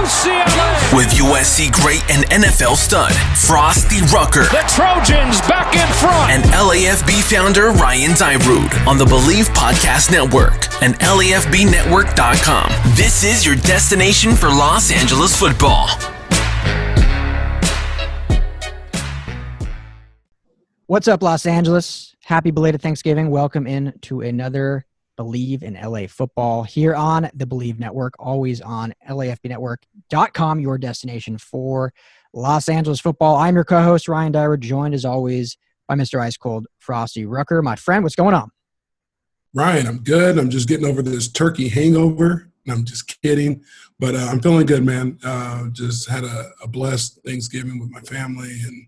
UCLA. With USC great and NFL stud, Frostee Rucker. The Trojans back in front. And LAFB founder Ryan Dyrud on the Believe Podcast Network and LAFBnetwork.com. This is your destination for Los Angeles football. What's up, Los Angeles? Happy belated Thanksgiving. Welcome in to another Believe in LA football here on the Believe Network, always on LAFBnetwork.com, your destination for Los Angeles football. I'm your co-host, Ryan Dyrud, joined as always by Mr. Ice Cold Frostee Rucker. My friend, what's going on? Ryan, I'm good. I'm just getting over this turkey hangover. I'm just kidding. But I'm feeling good, man. Just had a blessed Thanksgiving with my family, and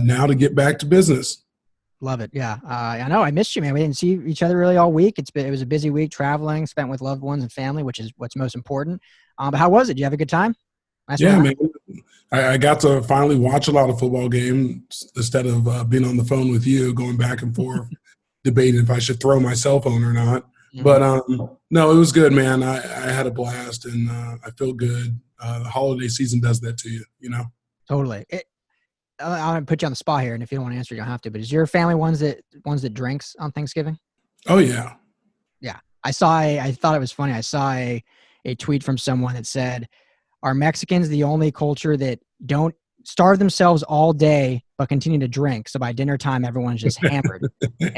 now to get back to business. Love it. Yeah. I know. I missed you, man. We didn't see each other really all week. It was a busy week traveling, spent with loved ones and family, which is what's most important. But how was it? Did you have a good time? Yeah, man. I got to finally watch a lot of football games instead of being on the phone with you, going back and forth, debating if I should throw my cell phone or not. Mm-hmm. But no, it was good, man. I had a blast, and I feel good. The holiday season does that to you, you know? Totally. I'm gonna put you on the spot here, and if you don't want to answer, you don't have to. But is your family ones that drinks on Thanksgiving? Oh yeah, yeah. I thought it was funny. I saw a tweet from someone that said, "Are Mexicans the only culture that don't starve themselves all day but continue to drink? So by dinner time, everyone's just hammered."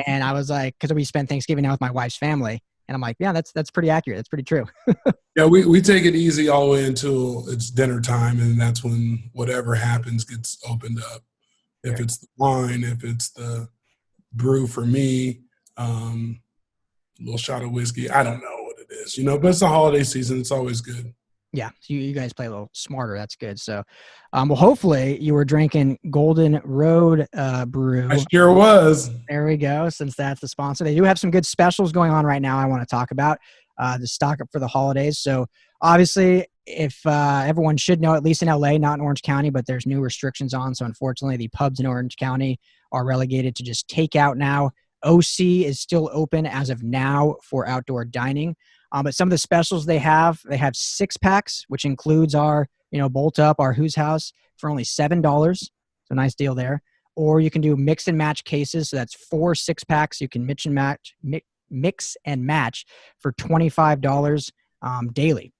And I was like, because we spent Thanksgiving now with my wife's family, and I'm like, yeah, that's pretty accurate. That's pretty true. Yeah, we take it easy all the way until it's dinner time, and that's when whatever happens gets opened up. If it's the wine, if it's the brew for me, a little shot of whiskey. I don't know what it is, you know, but it's the holiday season. It's always good. Yeah, so you guys play a little smarter. That's good. So, well, hopefully you were drinking Golden Road brew. I sure was. There we go, since that's the sponsor. They do have some good specials going on right now I want to talk about to stock up for the holidays. So, obviously, if everyone should know, at least in LA, not in Orange County, but there's new restrictions on. So, unfortunately, the pubs in Orange County are relegated to just takeout now. OC is still open as of now for outdoor dining. But some of the specials they have 6-packs, which includes our, Bolt Up, our Who's House, for only $7. So nice deal there. Or you can do mix and match cases. So that's 4 6-packs. You can mix and match for $25 daily,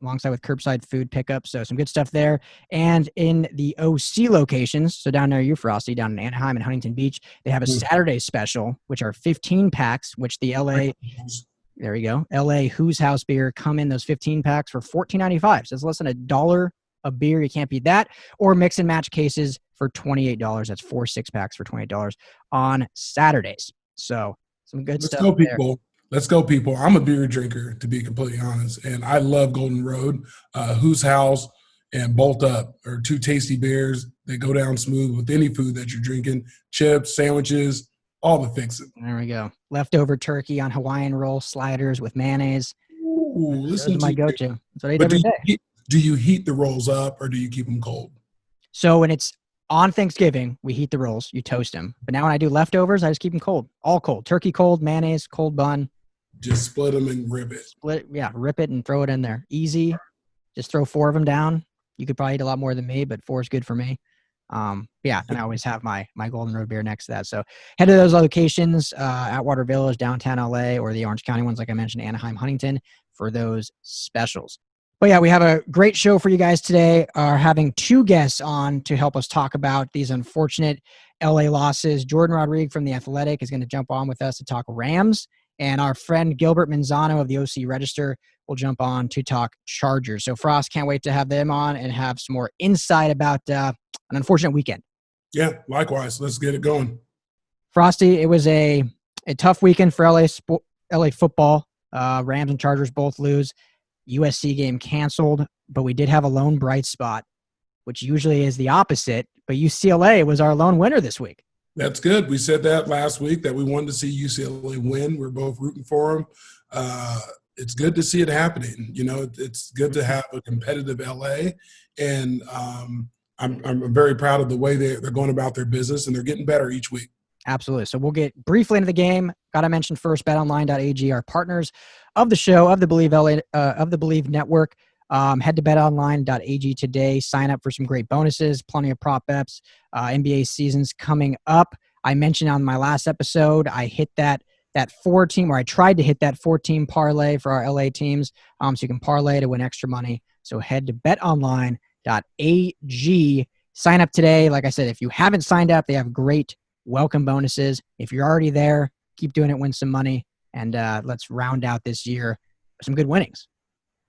alongside with curbside food pickup. So some good stuff there. And in the OC locations, so down near you, Frostee, down in Anaheim and Huntington Beach, they have a Saturday special, which are 15 packs, which the LA... There you go. LA Who's House beer come in those 15 packs for $14.95. So it's less than $1 a beer. You can't beat that. Or mix and match cases for $28. That's 4 6-packs for $28 on Saturdays. So some good stuff. Let's go, people. Let's go, people. I'm a beer drinker, to be completely honest, and I love Golden Road. Who's House and Bolt Up are 2 tasty beers. They go down smooth with any food that you're drinking. Chips, sandwiches, all the fixing. There we go. Leftover turkey on Hawaiian roll sliders with mayonnaise. Ooh, those are my go-to. That's what I eat every day. Do you heat the rolls up or do you keep them cold? So when it's on Thanksgiving, we heat the rolls. You toast them. But now when I do leftovers, I just keep them cold. All cold. Turkey cold, mayonnaise, cold bun. Just split them and rip it. Rip it and throw it in there. Easy. Just throw 4 of them down. You could probably eat a lot more than me, but 4 is good for me. And I always have my Golden Road beer next to that. So head to those locations, Atwater Village, downtown LA, or the Orange County ones, like I mentioned, Anaheim, Huntington, for those specials. But yeah, we have a great show for you guys today. Are having 2 guests on to help us talk about these unfortunate LA losses. Jourdan Rodrigue from The Athletic is going to jump on with us to talk Rams. And our friend Gilbert Manzano of the OC Register will jump on to talk Chargers. So Frost, can't wait to have them on and have some more insight about an unfortunate weekend. Yeah, likewise. Let's get it going. Frostee, it was a tough weekend for LA football. Rams and Chargers both lose. USC game canceled, but we did have a lone bright spot, which usually is the opposite. But UCLA was our lone winner this week. That's good. We said that last week that we wanted to see UCLA win. We're both rooting for them. It's good to see it happening. It's good to have a competitive LA, and I'm very proud of the way they're going about their business, and they're getting better each week. Absolutely. So we'll get briefly into the game. Got to mention first, BetOnline.ag, our partners of the show, of the Believe LA, of the Believe Network. Head to betonline.ag today. Sign up for some great bonuses, plenty of prop bets. NBA season's coming up. I mentioned on my last episode, I hit that 4-team, or I tried to hit that 4-team parlay for our LA teams. So you can parlay to win extra money. So head to betonline.ag. Sign up today. Like I said, if you haven't signed up, they have great welcome bonuses. If you're already there, keep doing it, win some money, and let's round out this year with some good winnings.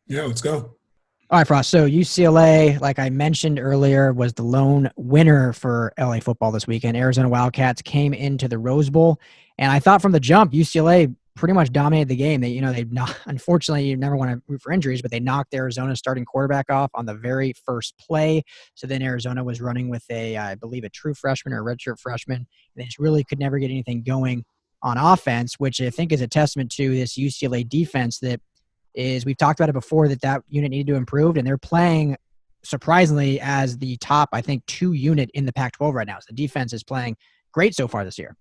Yeah, let's go. All right, Frost. So UCLA, like I mentioned earlier, was the lone winner for LA football this weekend. Arizona Wildcats came into the Rose Bowl, and I thought from the jump, UCLA pretty much dominated the game. They've not, unfortunately, you never want to root for injuries, but they knocked Arizona's starting quarterback off on the very first play. So then Arizona was running with I believe a true freshman or a redshirt freshman. And they just really could never get anything going on offense, which I think is a testament to this UCLA defense we've talked about it before, that unit needed to improve, and they're playing surprisingly as the top, I think, 2 unit in the Pac-12 right now. So the defense is playing great so far this year.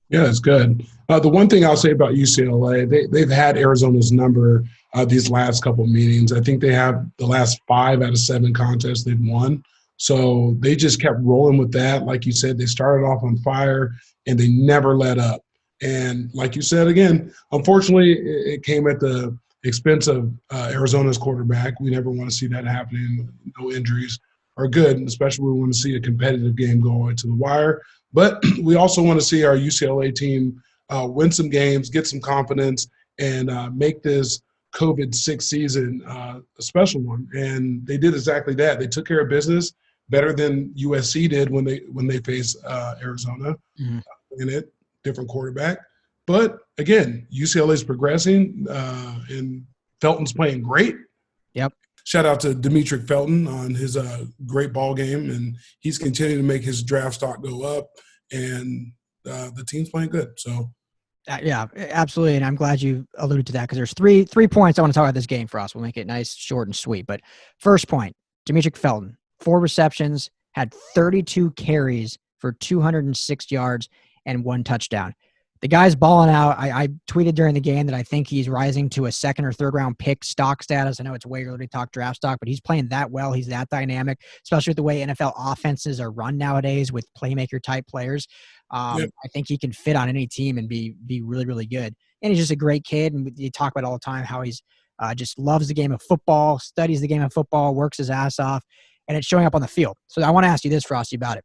Yeah, it's good. The one thing I'll say about UCLA, they've had Arizona's number these last couple of meetings. I think they have the last 5 out of 7 contests they've won. So they just kept rolling with that. Like you said, they started off on fire, and they never let up. And like you said, again, unfortunately, it came at the expense of Arizona's quarterback. We never want to see that happening. No injuries are good, especially when we want to see a competitive game go to the wire. But we also want to see our UCLA team win some games, get some confidence, and make this COVID-6 season a special one. And they did exactly that. They took care of business better than USC did when they faced Arizona. Mm-hmm. In it, different quarterback. But, again, UCLA is progressing, and Felton's playing great. Yep. Shout out to Demetric Felton on his great ball game, and he's continuing to make his draft stock go up, and the team's playing good. So, yeah, absolutely, and I'm glad you alluded to that because there's three points I want to talk about this game for us. We'll make it nice, short, and sweet. But first point, Demetric Felton, 4 receptions, had 32 carries for 206 yards and 1 touchdown. The guy's balling out. I tweeted during the game that I think he's rising to a 2nd or 3rd round pick stock status. I know it's way early to talk draft stock, but he's playing that well. He's that dynamic, especially with the way NFL offenses are run nowadays with playmaker type players. I think he can fit on any team and be really, really good. And he's just a great kid. And you talk about all the time how he's just loves the game of football, studies the game of football, works his ass off, and it's showing up on the field. So I want to ask you this, Frosty, about it.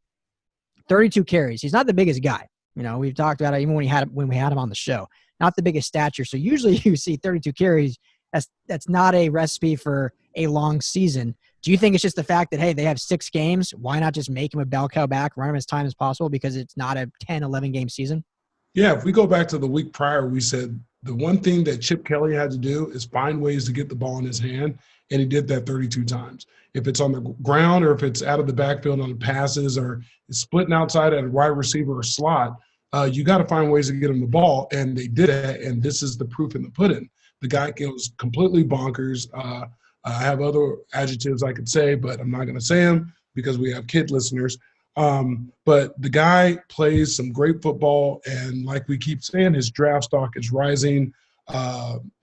32 carries. He's not the biggest guy. We've talked about it even when we had him on the show. Not the biggest stature. So usually you see 32 carries. That's not a recipe for a long season. Do you think it's just the fact that, hey, they have 6 games? Why not just make him a bell cow back, run him as time as possible because it's not a 10, 11-game season? Yeah, if we go back to the week prior, we said the one thing that Chip Kelly had to do is find ways to get the ball in his hand, and he did that 32 times. If it's on the ground or if it's out of the backfield on the passes or splitting outside at a wide receiver or slot, you got to find ways to get him the ball, and they did it, and this is the proof in the pudding. The guy goes completely bonkers. I have other adjectives I could say, but I'm not going to say them because we have kid listeners. But the guy plays some great football, and like we keep saying, his draft stock is rising.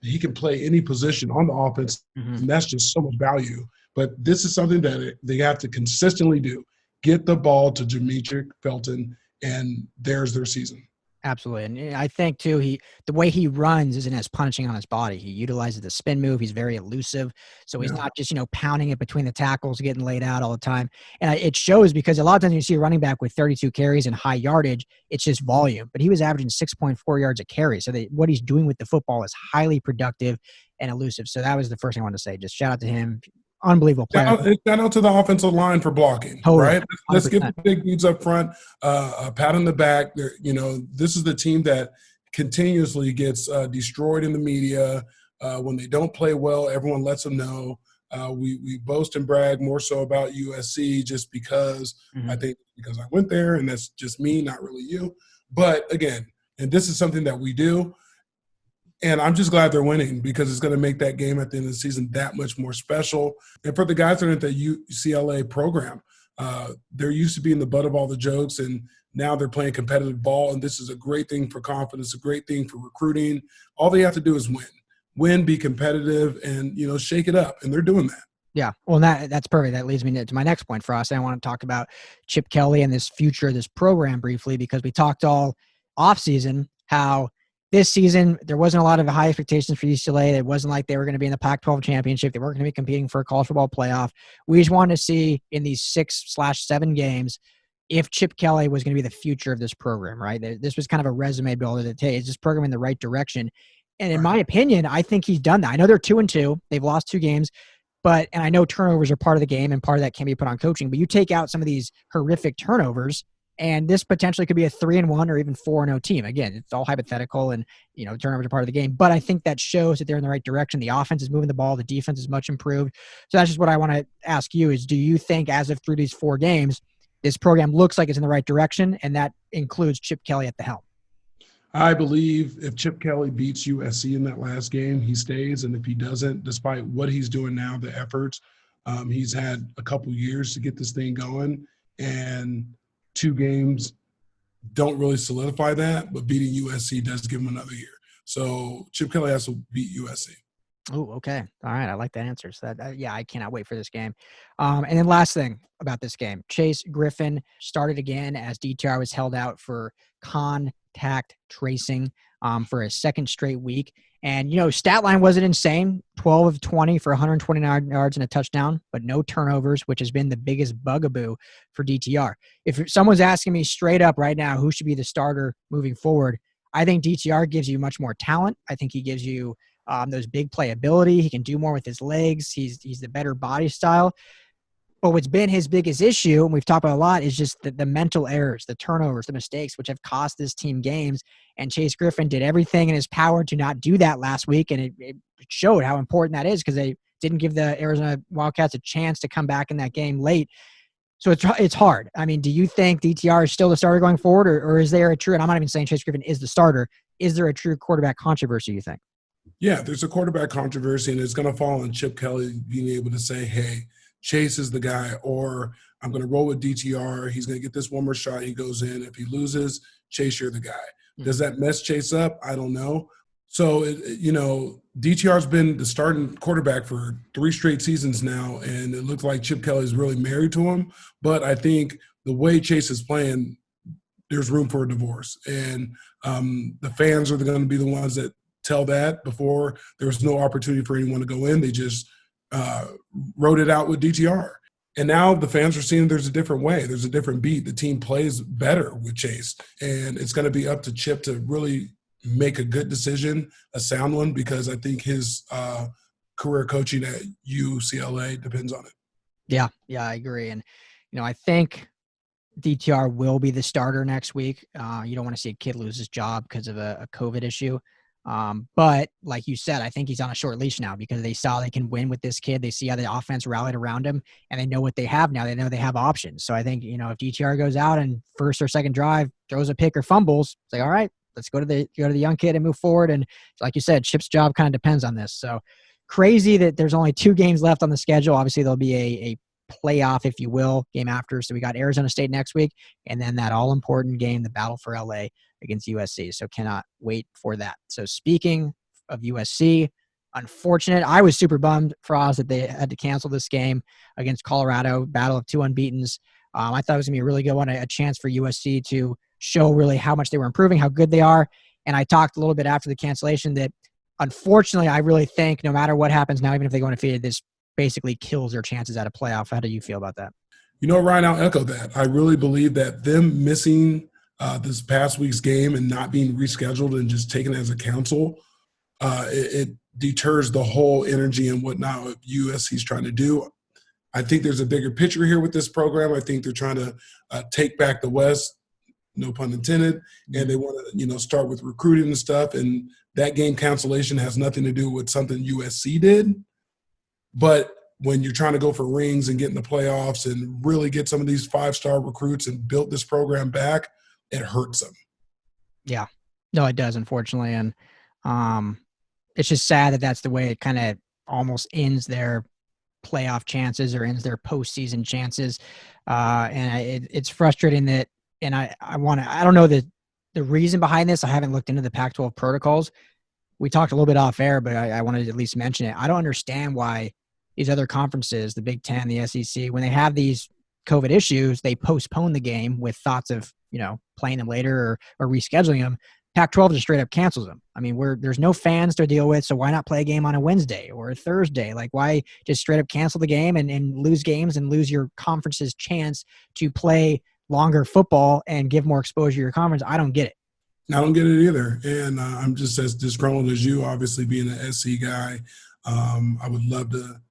He can play any position on the offense, and that's just so much value. But this is something that they have to consistently do. Get the ball to Demetric Felton, and there's their season. Absolutely. And I think, too, the way he runs isn't as punishing on his body. He utilizes the spin move. He's very elusive. So he's not just, pounding it between the tackles, getting laid out all the time. And it shows because a lot of times when you see a running back with 32 carries and high yardage, it's just volume. But he was averaging 6.4 yards a carry. So what he's doing with the football is highly productive and elusive. So that was the first thing I wanted to say. Just shout out to him. Unbelievable player. Shout out to the offensive line for blocking, right? Let's give the big dudes up front a pat on the back. This is the team that continuously gets destroyed in the media. When they don't play well, everyone lets them know. We boast and brag more so about USC just because I think because I went there, and that's just me, not really you. But, again, and this is something that we do, and I'm just glad they're winning because it's going to make that game at the end of the season that much more special. And for the guys that are in the UCLA program, they're used to being the butt of all the jokes, and now they're playing competitive ball, and this is a great thing for confidence, a great thing for recruiting. All they have to do is win, be competitive, and, shake it up, and they're doing that. Yeah. Well, that's perfect. That leads me to my next point, Frost. I want to talk about Chip Kelly and this future of this program briefly, because we talked all offseason how this season there wasn't a lot of high expectations for UCLA. It wasn't like they were going to be in the Pac-12 championship. They weren't going to be competing for a college football playoff. We just wanted to see in these 6/7 games if Chip Kelly was going to be the future of this program, right? This was kind of a resume builder that, hey, is this program in the right direction? And in my opinion, I think he's done that. I know they're 2-2. They've lost 2 games. And I know turnovers are part of the game and part of that can be put on coaching, but you take out some of these horrific turnovers and this potentially could be a 3-1 or even 4-0 team. Again, it's all hypothetical and, turnovers are part of the game, but I think that shows that they're in the right direction. The offense is moving the ball. The defense is much improved. So that's just what I want to ask you is, do you think as of through these 4 games, this program looks like it's in the right direction, and that includes Chip Kelly at the helm? I believe if Chip Kelly beats USC in that last game, he stays. And if he doesn't, despite what he's doing now, the efforts, he's had a couple years to get this thing going. And 2 games don't really solidify that, but beating USC does give him another year. So Chip Kelly has to beat USC. Oh, okay. All right. I like that answer. So I cannot wait for this game. And then last thing about this game, Chase Griffin started again as DTR was held out for contact tracing for a second straight week. And, stat line wasn't insane, 12 of 20 for 129 yards and a touchdown, but no turnovers, which has been the biggest bugaboo for DTR. If someone's asking me straight up right now who should be the starter moving forward, I think DTR gives you much more talent. I think he gives you those big playability. He can do more with his legs. He's the better body style. But what's been his biggest issue, and we've talked about a lot, is just the mental errors, the turnovers, the mistakes, which have cost this team games. And Chase Griffin did everything in his power to not do that last week, and it showed how important that is because they didn't give the Arizona Wildcats a chance to come back in that game late. So it's hard. I mean, do you think DTR is still the starter going forward, or is there a true, and I'm not even saying Chase Griffin is the starter, is there a true quarterback controversy, you think? Yeah, there's a quarterback controversy, and it's going to fall on Chip Kelly being able to say, hey, Chase is the guy, or I'm going to roll with DTR. He's going to get this one more shot. He goes in. If he loses, Chase, you're the guy. Does that mess Chase up? I don't know. So, DTR's been the starting quarterback for 3 straight seasons now, and it looks like Chip Kelly's really married to him. But I think the way Chase is playing, there's room for a divorce. And the fans are going to be the ones that tell that. Before there was no opportunity for anyone to go in. They just wrote it out with DTR. And now the fans are seeing there's a different way. There's a different beat. The team plays better with Chase. And it's going to be up to Chip to really make a good decision, a sound one, because I think his career coaching at UCLA depends on it. Yeah, I agree. And, I think DTR will be the starter next week. You don't want to see a kid lose his job because of a COVID issue. But like you said, I think he's on a short leash now because they saw they can win with this kid. They see how the offense rallied around him and they know what they have now. They know they have options. So I think, if DTR goes out and first or second drive throws a pick or fumbles, it's like, all right, let's go to the young kid and move forward. And like you said, Chip's job kind of depends on this. So crazy that there's only 2 games left on the schedule. Obviously there'll be a playoff, if you will, game after. So we got Arizona State next week and then that all important game, the battle for LA against USC. So cannot wait for that. So speaking of USC, unfortunate. I was super bummed, Frost, that they had to cancel this game against Colorado, battle of 2 unbeatens. I thought it was going to be a really good one, a chance for USC to show really how much they were improving, how good they are. And I talked a little bit after the cancellation that unfortunately, I really think no matter what happens now, even if they go undefeated, this basically kills their chances at a playoff. How do you feel about that? Ryan, I'll echo that. I really believe that them missing this past week's game and not being rescheduled and just taken as a council, it deters the whole energy and whatnot what USC's trying to do. I think there's a bigger picture here with this program. I think they're trying to take back the West, no pun intended, and they want to, start with recruiting and stuff. And that game cancellation has nothing to do with something USC did. But when you're trying to go for rings and get in the playoffs and really get some of these 5-star recruits and build this program back, it hurts them. Yeah. No, it does, unfortunately. And it's just sad that that's the way it kind of almost ends their playoff chances or ends their postseason chances. And it's frustrating that, and I don't know the reason behind this. I haven't looked into the Pac-12 protocols. We talked a little bit off air, but I wanted to at least mention it. I don't understand why these other conferences, the Big Ten, the SEC, when they have these COVID issues, they postpone the game with thoughts of, playing them later or rescheduling them. Pac-12 just straight up cancels them. I mean, there's no fans to deal with, so why not play a game on a Wednesday or a Thursday? Like, why just straight up cancel the game and lose games and lose your conference's chance to play longer football and give more exposure to your conference? I don't get it. I don't get it either. And I'm just as disgruntled as you, obviously being an SC guy. I would love to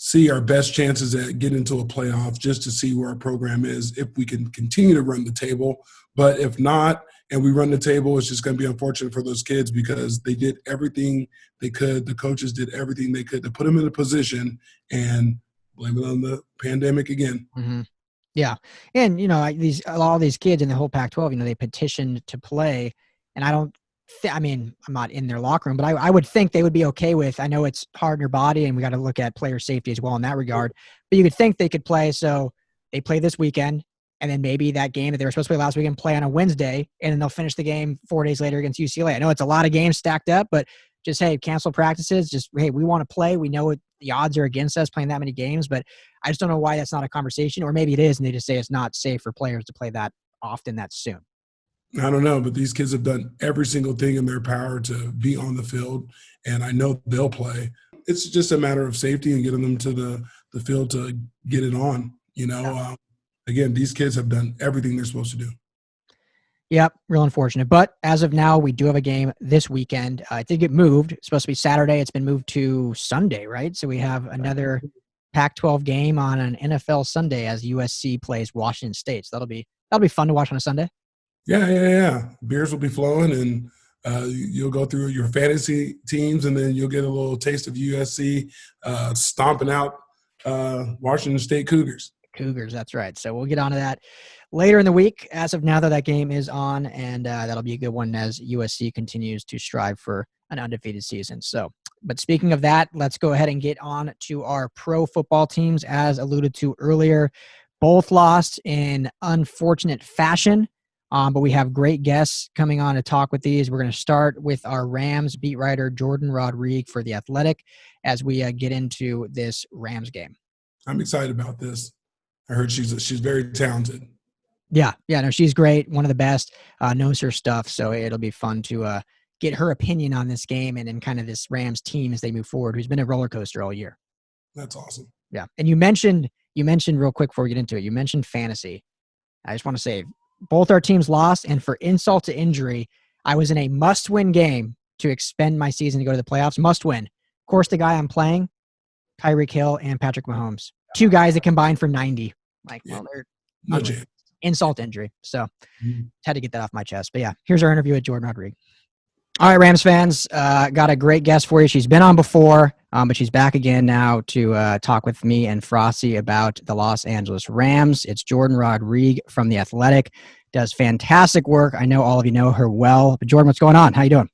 see our best chances at getting into a playoff just to see where our program is if we can continue to run the table. But if not, and we run the table, it's just going to be unfortunate for those kids because they did everything they could. The coaches did everything they could to put them in a position, and blame it on the pandemic again. Mm-hmm. Yeah. And, all these kids in the whole Pac-12, they petitioned to play. And I'm not in their locker room, but I would think they would be okay with, I know it's hard on your body and we got to look at player safety as well in that regard, but you could think they could play. So they play this weekend, and then maybe that game that they were supposed to play last weekend play on a Wednesday, and then they'll finish the game 4 days later against UCLA. I know it's a lot of games stacked up, but just, hey, cancel practices. Just, hey, we want to play. We know the odds are against us playing that many games, but I just don't know why that's not a conversation, or maybe it is, and they just say it's not safe for players to play that often that soon. I don't know, but these kids have done every single thing in their power to be on the field, and I know they'll play. It's just a matter of safety and getting them to the field to get it on. Again, these kids have done everything they're supposed to do. Yep, real unfortunate. But as of now, we do have a game this weekend. It did get moved. It's supposed to be Saturday. It's been moved to Sunday, right? So we have another Pac-12 game on an NFL Sunday as USC plays Washington State. So that'll be fun to watch on a Sunday. Yeah. Beers will be flowing, and you'll go through your fantasy teams, and then you'll get a little taste of USC stomping out Washington State Cougars. Cougars, that's right. So we'll get onto that later in the week. As of now, that game is on, and that'll be a good one as USC continues to strive for an undefeated season. So, but speaking of that, let's go ahead and get on to our pro football teams. As alluded to earlier, both lost in unfortunate fashion. But we have great guests coming on to talk with these. We're going to start with our Rams beat writer, Jourdan Rodrigue for The Athletic, as we get into this Rams game. I'm excited about this. I heard she's very talented. Yeah, no, she's great. One of the best, knows her stuff. So it'll be fun to get her opinion on this game and kind of this Rams team as they move forward, who's been a roller coaster all year. That's awesome. Yeah. And you mentioned real quick before we get into it, you mentioned fantasy. I just want to say both our teams lost, and for insult to injury, I was in a must-win game to expend my season to go to the playoffs. Must win. Of course, the guy I'm playing, Tyreek Hill and Patrick Mahomes. Two guys that combined for 90. They're no chance. Insult injury. So had to get that off my chest. But yeah, here's our interview with Jourdan Rodrigue. All right, Rams fans, got a great guest for you. She's been on before, but she's back again now to talk with me and Frostee about the Los Angeles Rams. It's Jourdan Rodrigue from The Athletic. Does fantastic work. I know all of you know her well. But Jourdan, what's going on? How you doing?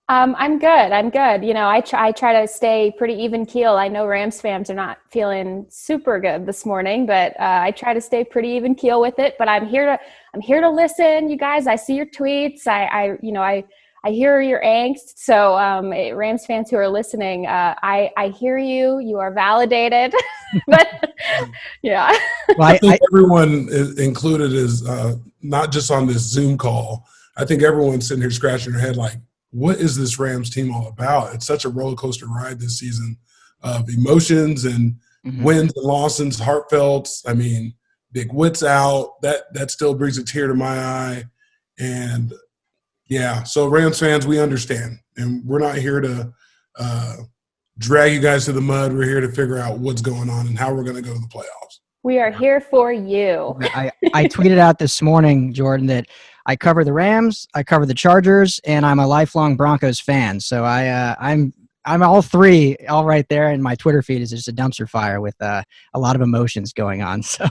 I'm good. I try to stay pretty even keel. I know Rams fans are not feeling super good this morning, but I try to stay pretty even keel with it. But I'm here to listen, you guys. I see your tweets. I hear your angst. So Rams fans who are listening, I hear you. You are validated. But yeah. Well, I think everyone is included is not just on this Zoom call. I think everyone's sitting here scratching their head like, what is this Rams team all about? It's such a roller coaster ride this season of emotions and wins and losses, heartfelt. I mean, Big Wit's out. That still brings a tear to my eye. And yeah, so Rams fans, we understand. And we're not here to drag you guys to the mud. We're here to figure out what's going on and how we're going to go to the playoffs. We are here for you. I tweeted out this morning, Jourdan, that I cover the Rams, I cover the Chargers, and I'm a lifelong Broncos fan. So I'm all three, all right there. And my Twitter feed is just a dumpster fire with a lot of emotions going on. So,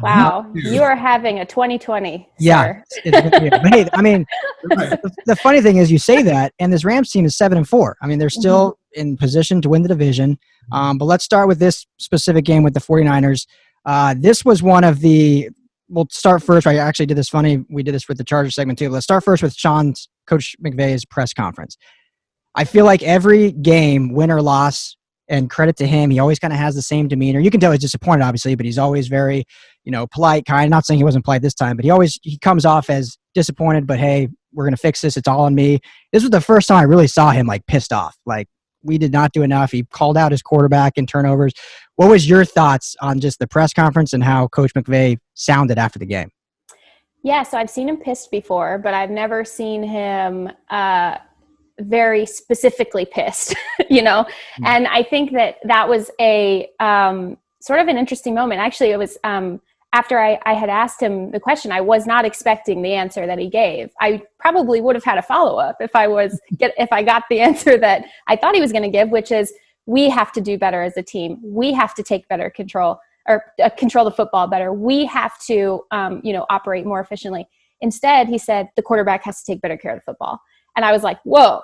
wow, you are having a 2020. Yeah, but hey, I mean, the funny thing is, you say that, and this Rams team is 7-4. I mean, they're still in position to win the division. But let's start with this specific game with the 49ers. This was one of the. We'll start first. I actually did this funny. We did this with the Chargers segment too. Let's start first with Coach McVay's press conference. I feel like every game, win or loss, and credit to him. He always kind of has the same demeanor. You can tell he's disappointed, obviously, but he's always very, polite, kind. Not saying he wasn't polite this time, but he comes off as disappointed, but hey, we're going to fix this. It's all on me. This was the first time I really saw him like pissed off. Like, we did not do enough. He called out his quarterback in turnovers. What was your thoughts on just the press conference and how Coach McVay sounded after the game? Yeah, so I've seen him pissed before, but I've never seen him very specifically pissed, Mm-hmm. And I think that was a sort of an interesting moment. Actually, it was after I had asked him the question, I was not expecting the answer that he gave. I probably would have had a follow-up if I got the answer that I thought he was going to give, which is, we have to do better as a team. We have to take better control or control the football better. We have to, operate more efficiently. Instead, he said the quarterback has to take better care of the football. And I was like, whoa,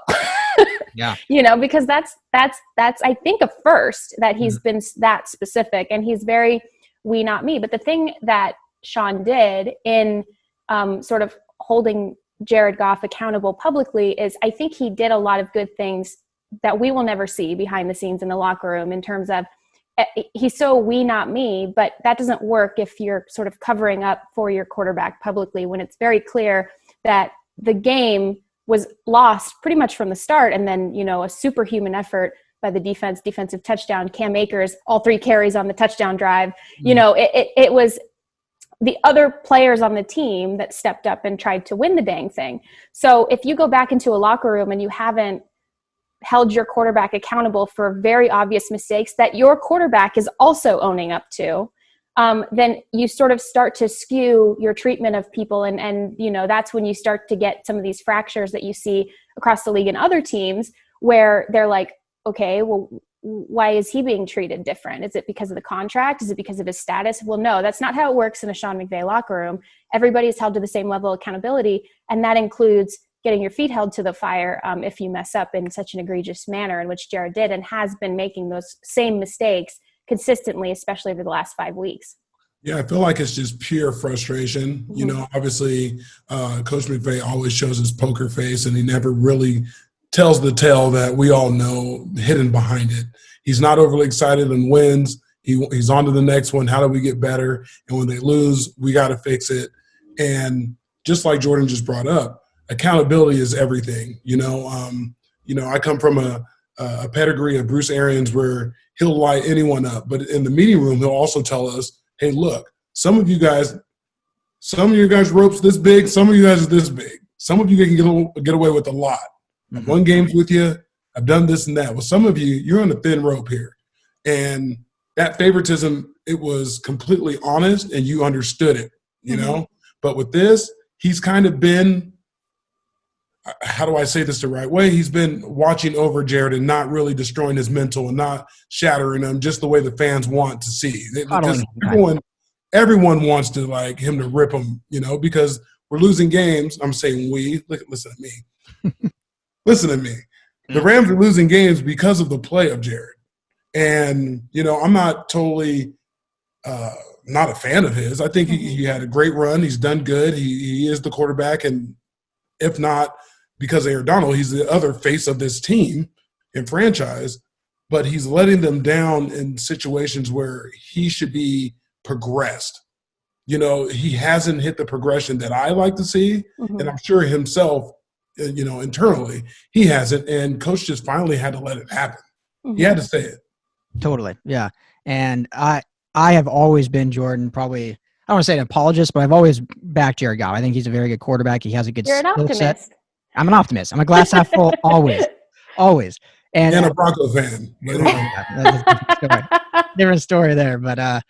yeah, because that's I think a first that he's been that specific, and he's very we, not me. But the thing that Sean did in sort of holding Jared Goff accountable publicly is, I think he did a lot of good things that we will never see behind the scenes in the locker room, in terms of he's so we, not me, but that doesn't work if you're sort of covering up for your quarterback publicly, when it's very clear that the game was lost pretty much from the start. And then, a superhuman effort by the defensive touchdown, Cam Akers, all 3 carries on the touchdown drive. It was the other players on the team that stepped up and tried to win the dang thing. So if you go back into a locker room and you haven't held your quarterback accountable for very obvious mistakes that your quarterback is also owning up to, then you sort of start to skew your treatment of people. And that's when you start to get some of these fractures that you see across the league and other teams, where they're like, okay, well, why is he being treated different? Is it because of the contract? Is it because of his status? Well, no, that's not how it works in a Sean McVay locker room. Everybody is held to the same level of accountability, and that includes getting your feet held to the fire if you mess up in such an egregious manner, in which Jared did and has been making those same mistakes consistently, especially over the last 5 weeks. Yeah, I feel like it's just pure frustration. Mm-hmm. Obviously, Coach McVay always shows his poker face, and he never really tells the tale that we all know hidden behind it. He's not overly excited and wins. He's on to the next one. How do we get better? And when they lose, we got to fix it. And just like Jourdan just brought up, accountability is everything. I come from a pedigree of Bruce Arians where he'll light anyone up. But in the meeting room, he'll also tell us, hey, look, some of your guys' ropes this big, some of you guys are this big. Some of you can get away with a lot. I've won games with you. I've done this and that. Well, some of you, you're on a thin rope here. And that favoritism, it was completely honest, and you understood it, know? But with this, he's kind of been, how do I say this the right way? He's been watching over Jared and not really destroying his mental and not shattering him just the way the fans want to see. Because everyone wants to like him to rip him, because we're losing games. I'm saying we. Listen to me. Listen to me. The Rams are losing games because of the play of Jared. And, I'm not totally not a fan of his. I think he had a great run. He's done good. He is the quarterback. And if not because of Aaron Donald, he's the other face of this team and franchise. But he's letting them down in situations where he should be progressed. He hasn't hit the progression that I like to see. And I'm sure himself, internally, he hasn't. And Coach just finally had to let it happen. He had to say it. Totally. Yeah. And I have always been, Jourdan, probably, I don't want to say an apologist, but I've always backed Jared Goff. I think he's a very good quarterback. He has a good skill set. You're an optimist. I'm an optimist. I'm a glass half full always. And a Bronco fan. Different story there. But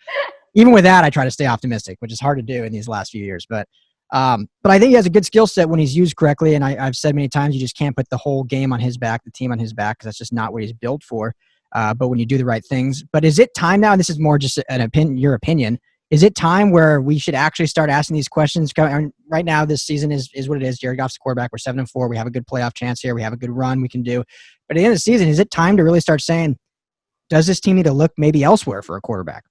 even with that, I try to stay optimistic, which is hard to do in these last few years. But I think he has a good skill set when he's used correctly. And I've said many times, you just can't put the whole game on his back, the team on his back, because that's just not what he's built for. But when you do the right things. But is it time now, and this is more just your opinion, is it time where we should actually start asking these questions? Right now, this season is what it is. Jared Goff's the quarterback. We're 7-4. We have a good playoff chance here. We have a good run we can do. But at the end of the season, is it time to really start saying, does this team need to look maybe elsewhere for a quarterback?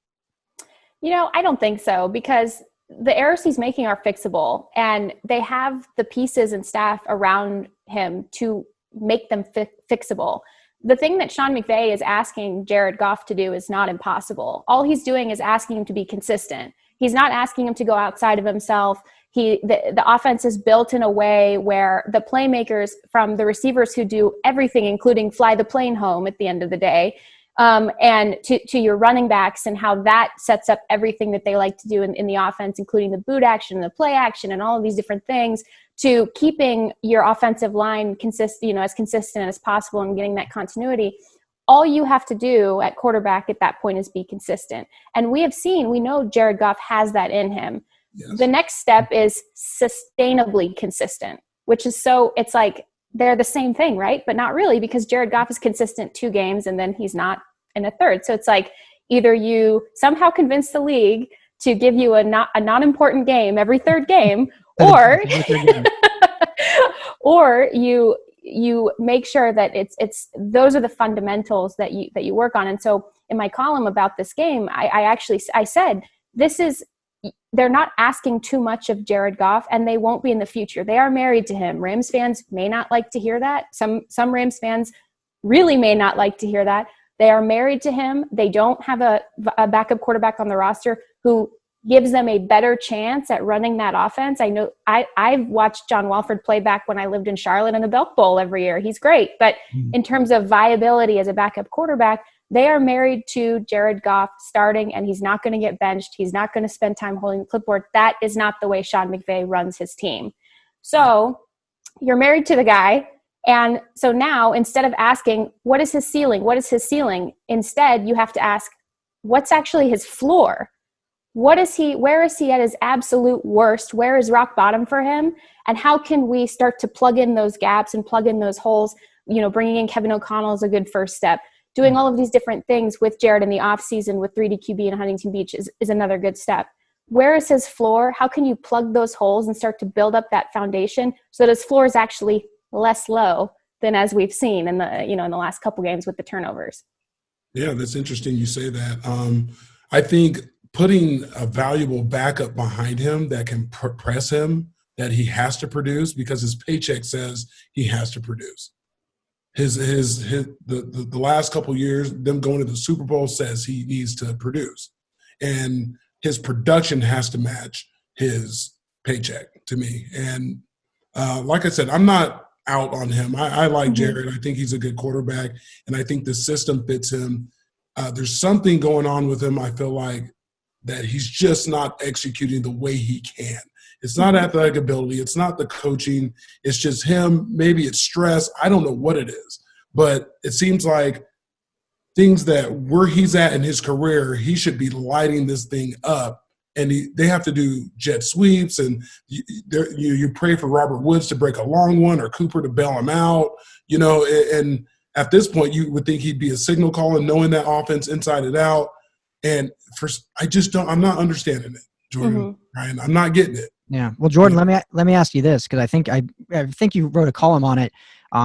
I don't think so, because the errors he's making are fixable, and they have the pieces and staff around him to make them fixable. the thing that Sean McVay is asking Jared Goff to do is not impossible. All he's doing is asking him to be consistent. He's not asking him to go outside of himself. The offense is built in a way where the playmakers, from the receivers who do everything, including fly the plane home at the end of the day, and to your running backs, and how that sets up everything that they like to do in the offense, including the boot action, the play action, and all of these different things, to keeping your offensive line as consistent as possible and getting that continuity. All you have to do at quarterback at that point is be consistent. And we know Jared Goff has that in him. Yes. The next step is sustainably consistent, which is it's like they're the same thing, right? But not really, because Jared Goff is consistent 2 games and then he's not in a third. So it's like either you somehow convince the league to give you a non-important game every third game, or or you make sure that it's those are the fundamentals that you work on. And so in my column about this game, I said they're not asking too much of Jared Goff, and they won't be in the future. They are married to him. Rams fans may not like to hear that. Some Rams fans really may not like to hear that. They are married to him. They don't have a backup quarterback on the roster who gives them a better chance at running that offense. I know I've watched John Walford play back when I lived in Charlotte in the Belk Bowl every year. He's great. But in terms of viability as a backup quarterback, they are married to Jared Goff starting, and he's not going to get benched. He's not going to spend time holding the clipboard. That is not the way Sean McVay runs his team. So you're married to the guy. And so now, instead of asking, what is his ceiling? What is his ceiling? Instead, you have to ask, what's actually his floor? Where is he at his absolute worst? Where is rock bottom for him? And how can we start to plug in those gaps and plug in those holes? Bringing in Kevin O'Connell is a good first step. Doing all of these different things with Jared in the offseason with 3D QB in Huntington Beach is another good step. Where is his floor? How can you plug those holes and start to build up that foundation so that his floor is actually less low than as we've seen in the last couple games with the turnovers? Yeah, that's interesting you say that. I think putting a valuable backup behind him that can press him, that he has to produce because his paycheck says he has to produce. The last couple of years, them going to the Super Bowl says he needs to produce, and his production has to match his paycheck to me. And like I said, I'm not out on him. I like Jared. I think he's a good quarterback, and I think the system fits him. There's something going on with him, I feel like, that he's just not executing the way he can. It's not athletic ability. It's not the coaching. It's just him. Maybe it's stress. I don't know what it is. But it seems like things that where he's at in his career, he should be lighting this thing up. And they have to do jet sweeps, and you pray for Robert Woods to break a long one or Cooper to bail him out. And at this point, you would think he'd be a signal caller, knowing that offense inside and out. And I'm not understanding it, Jordan. Ryan, I'm not getting it. Yeah. Well, Jordan, let me ask you this, because I think you wrote a column on it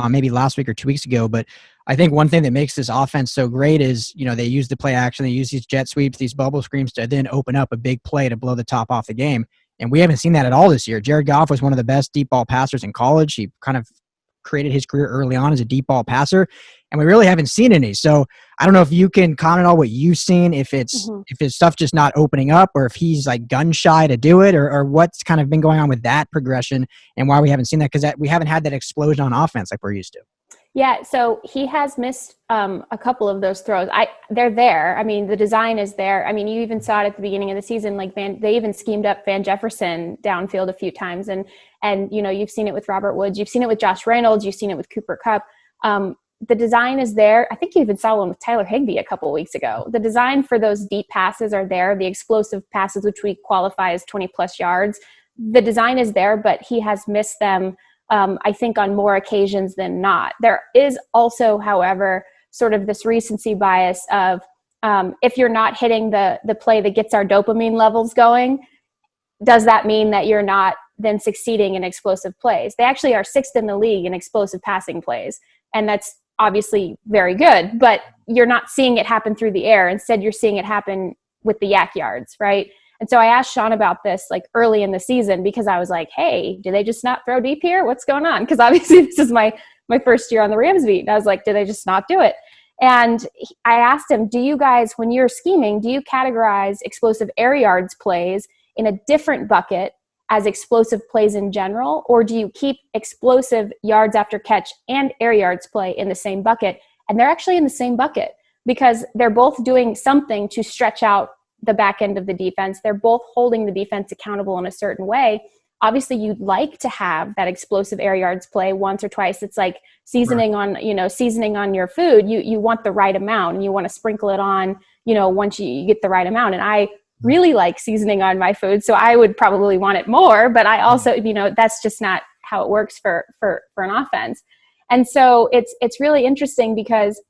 maybe last week or 2 weeks ago. But I think one thing that makes this offense so great is, they use the play action, they use these jet sweeps, these bubble screens to then open up a big play to blow the top off the game. And we haven't seen that at all this year. Jared Goff was one of the best deep ball passers in college. He kind of created his career early on as a deep ball passer, and we really haven't seen any. So I don't know if you can comment on what you've seen, if it's if his stuff just not opening up, or if he's like gun shy to do it, or what's kind of been going on with that progression and why we haven't seen that, because we haven't had that explosion on offense like we're used to. Yeah, so he has missed a couple of those throws. They're there. I mean, the design is there. I mean, you even saw it at the beginning of the season. Like they even schemed up Van Jefferson downfield a few times, and you've seen it with Robert Woods, you've seen it with Josh Reynolds, you've seen it with Cooper Kupp. The design is there. I think you even saw one with Tyler Higbee a couple of weeks ago. The design for those deep passes are there. The explosive passes, which we qualify as 20 plus yards, the design is there, but he has missed them. I think on more occasions than not. There is also, however, sort of this recency bias of if you're not hitting the play that gets our dopamine levels going, does that mean that you're not then succeeding in explosive plays? They actually are 6th in the league in explosive passing plays, and that's obviously very good, but you're not seeing it happen through the air. Instead, you're seeing it happen with the yak yards, right? And so I asked Sean about this like early in the season, because I was like, hey, do they just not throw deep here? What's going on? Because obviously this is my my first year on the Rams beat. And I was like, did I just not do it? And I asked him, do you guys, when you're scheming, do you categorize explosive air yards plays in a different bucket as explosive plays in general? Or do you keep explosive yards after catch and air yards play in the same bucket? And they're actually in the same bucket because they're both doing something to stretch out the back end of the defense. They're both holding the defense accountable in a certain way. Obviously, you'd like to have that explosive air yards play once or twice. It's like seasoning on your food. You want the right amount, and you want to sprinkle it on, once you get the right amount. And I really like seasoning on my food, so I would probably want it more. But I also, that's just not how it works for an offense. And so it's really interesting because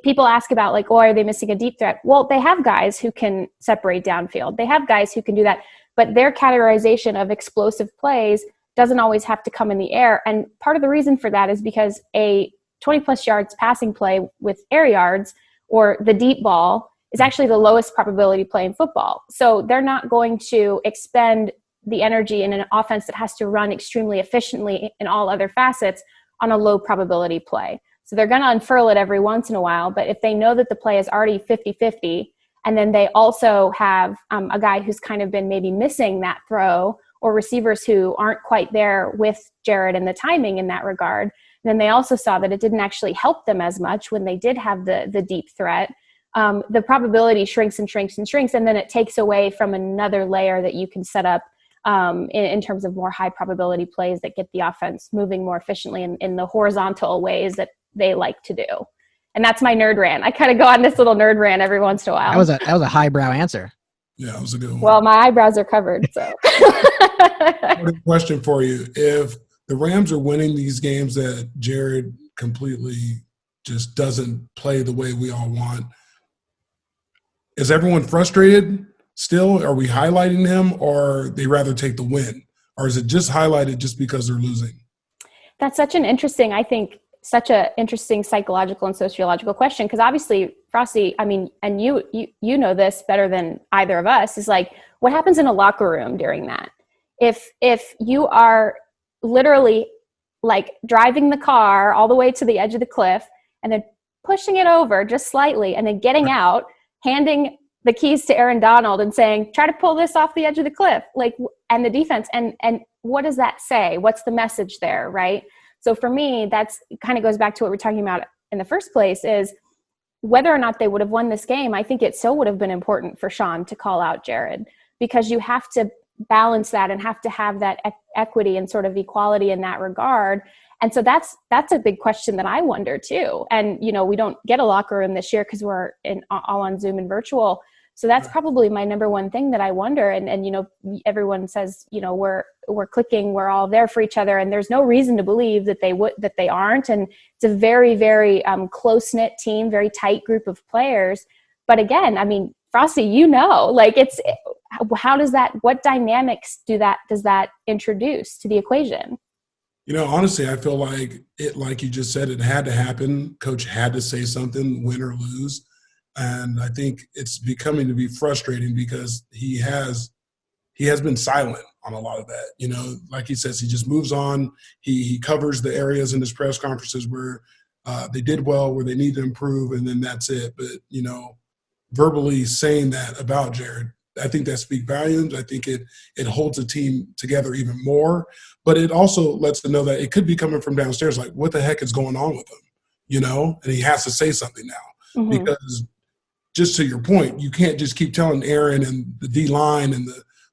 people ask about like, oh, are they missing a deep threat? Well, they have guys who can separate downfield. They have guys who can do that. But their categorization of explosive plays doesn't always have to come in the air. And part of the reason for that is because a 20-plus yards passing play with air yards or the deep ball is actually the lowest probability play in football. So they're not going to expend the energy in an offense that has to run extremely efficiently in all other facets on a low probability play. So they're going to unfurl it every once in a while. But if they know that the play is already 50-50, and then they also have a guy who's kind of been maybe missing that throw, or receivers who aren't quite there with Jared and the timing in that regard. And then they also saw that it didn't actually help them as much when they did have the deep threat. The probability shrinks and shrinks and shrinks, and then it takes away from another layer that you can set up in terms of more high probability plays that get the offense moving more efficiently in the horizontal ways that they like to do. And that's my nerd rant. I kind of go on this little nerd rant every once in a while. That was a highbrow answer. Yeah, that was a good one. Well, my eyebrows are covered, so. Question for you. If the Rams are winning these games that Jared completely just doesn't play the way we all want, is everyone frustrated still? Are we highlighting him, or they rather take the win? Or is it just highlighted just because they're losing? That's such an interesting psychological and sociological question, because obviously, Frostee, and you know this better than either of us, is like, what happens in a locker room during that? If you are literally like driving the car all the way to the edge of the cliff and then pushing it over just slightly and then getting out, handing the keys to Aaron Donald and saying, try to pull this off the edge of the cliff, and the defense, and what does that say? What's the message there, right? So for me, that's kind of goes back to what we're talking about in the first place, is whether or not they would have won this game. I think it still would have been important for Sean to call out Jared, because you have to balance that and have to have that equity and sort of equality in that regard. And so that's a big question that I wonder too. And, we don't get a locker room this year because we're all on Zoom and virtual. So that's probably my number one thing that I wonder. And everyone says, we're clicking, we're all there for each other. And there's no reason to believe that they aren't. And it's a very, very close-knit team, very tight group of players. But again, Frostee, what dynamics does that introduce to the equation? Honestly, I feel like like you just said, it had to happen. Coach had to say something, win or lose. And I think it's becoming to be frustrating because he has been silent on a lot of that. Like he says, he just moves on. He covers the areas in his press conferences where they did well, where they need to improve, and then that's it. But, verbally saying that about Jared, I think that speaks volumes. I think it holds a team together even more. But it also lets them know that it could be coming from downstairs, like, what the heck is going on with him? And he has to say something now. Mm-hmm. Because just to your point, you can't just keep telling Aaron and the D-line and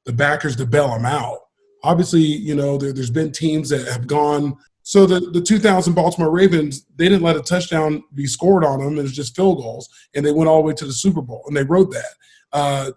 the backers to bail him out. Obviously, there's been teams that have gone. So the 2000 Baltimore Ravens, they didn't let a touchdown be scored on them. It was just field goals, and they went all the way to the Super Bowl, and they wrote that.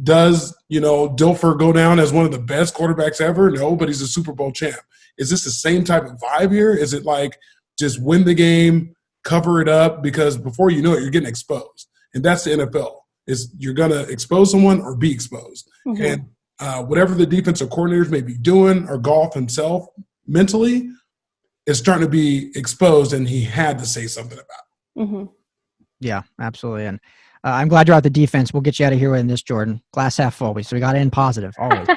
Does, Dilfer go down as one of the best quarterbacks ever? No, but he's a Super Bowl champ. Is this the same type of vibe here? Is it like just win the game, cover it up? Because before you know it, you're getting exposed. And that's the NFL. Is you're going to expose someone or be exposed. Mm-hmm. And whatever the defensive coordinators may be doing, or Goff himself mentally, is starting to be exposed, and he had to say something about it. Mm-hmm. Yeah, absolutely. And I'm glad you're out the defense. We'll get you out of here with this, Jourdan. Glass half full. So we got to end positive always.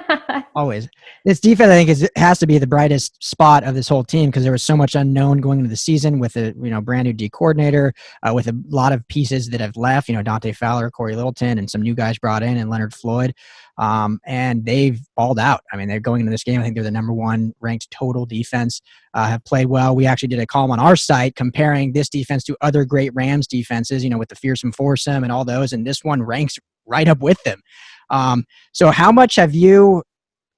Always. This defense, I think, has to be the brightest spot of this whole team because there was so much unknown going into the season with a brand new D coordinator, with a lot of pieces that have left. Dante Fowler, Corey Littleton, and some new guys brought in, and Leonard Floyd, and they've balled out. I mean, they're going into this game. I think they're the number 1 ranked total defense. Have played well. We actually did a column on our site comparing this defense to other great Rams defenses. With the fearsome foursome and all those, and this one ranks right up with them. So, how much have you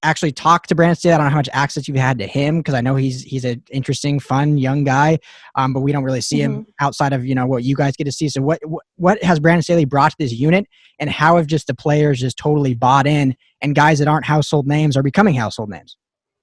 actually talked to Brandon Staley? I don't know how much access you've had to him because I know he's an interesting, fun young guy, but we don't really see him outside of what you guys get to see. So what has Brandon Staley brought to this unit, and how have just the players just totally bought in, and guys that aren't household names are becoming household names?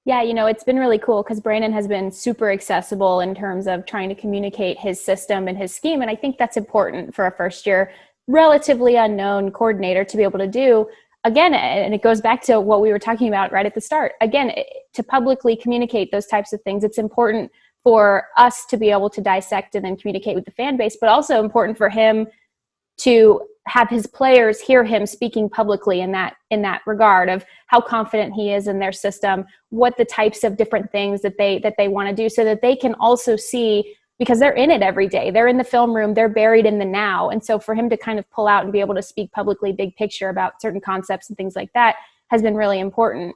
Yeah, it's been really cool because Brandon has been super accessible in terms of trying to communicate his system and his scheme, and I think that's important for a first-year, relatively unknown coordinator to be able to do. Again, and it goes back to what we were talking about right at the start. Again, to publicly communicate those types of things, it's important for us to be able to dissect and then communicate with the fan base, but also important for him to have his players hear him speaking publicly in that regard of how confident he is in their system, what the types of different things that they want to do, so that they can also see, because they're in it every day. They're in the film room. They're buried in the now. And so for him to kind of pull out and be able to speak publicly, big picture about certain concepts and things like that has been really important.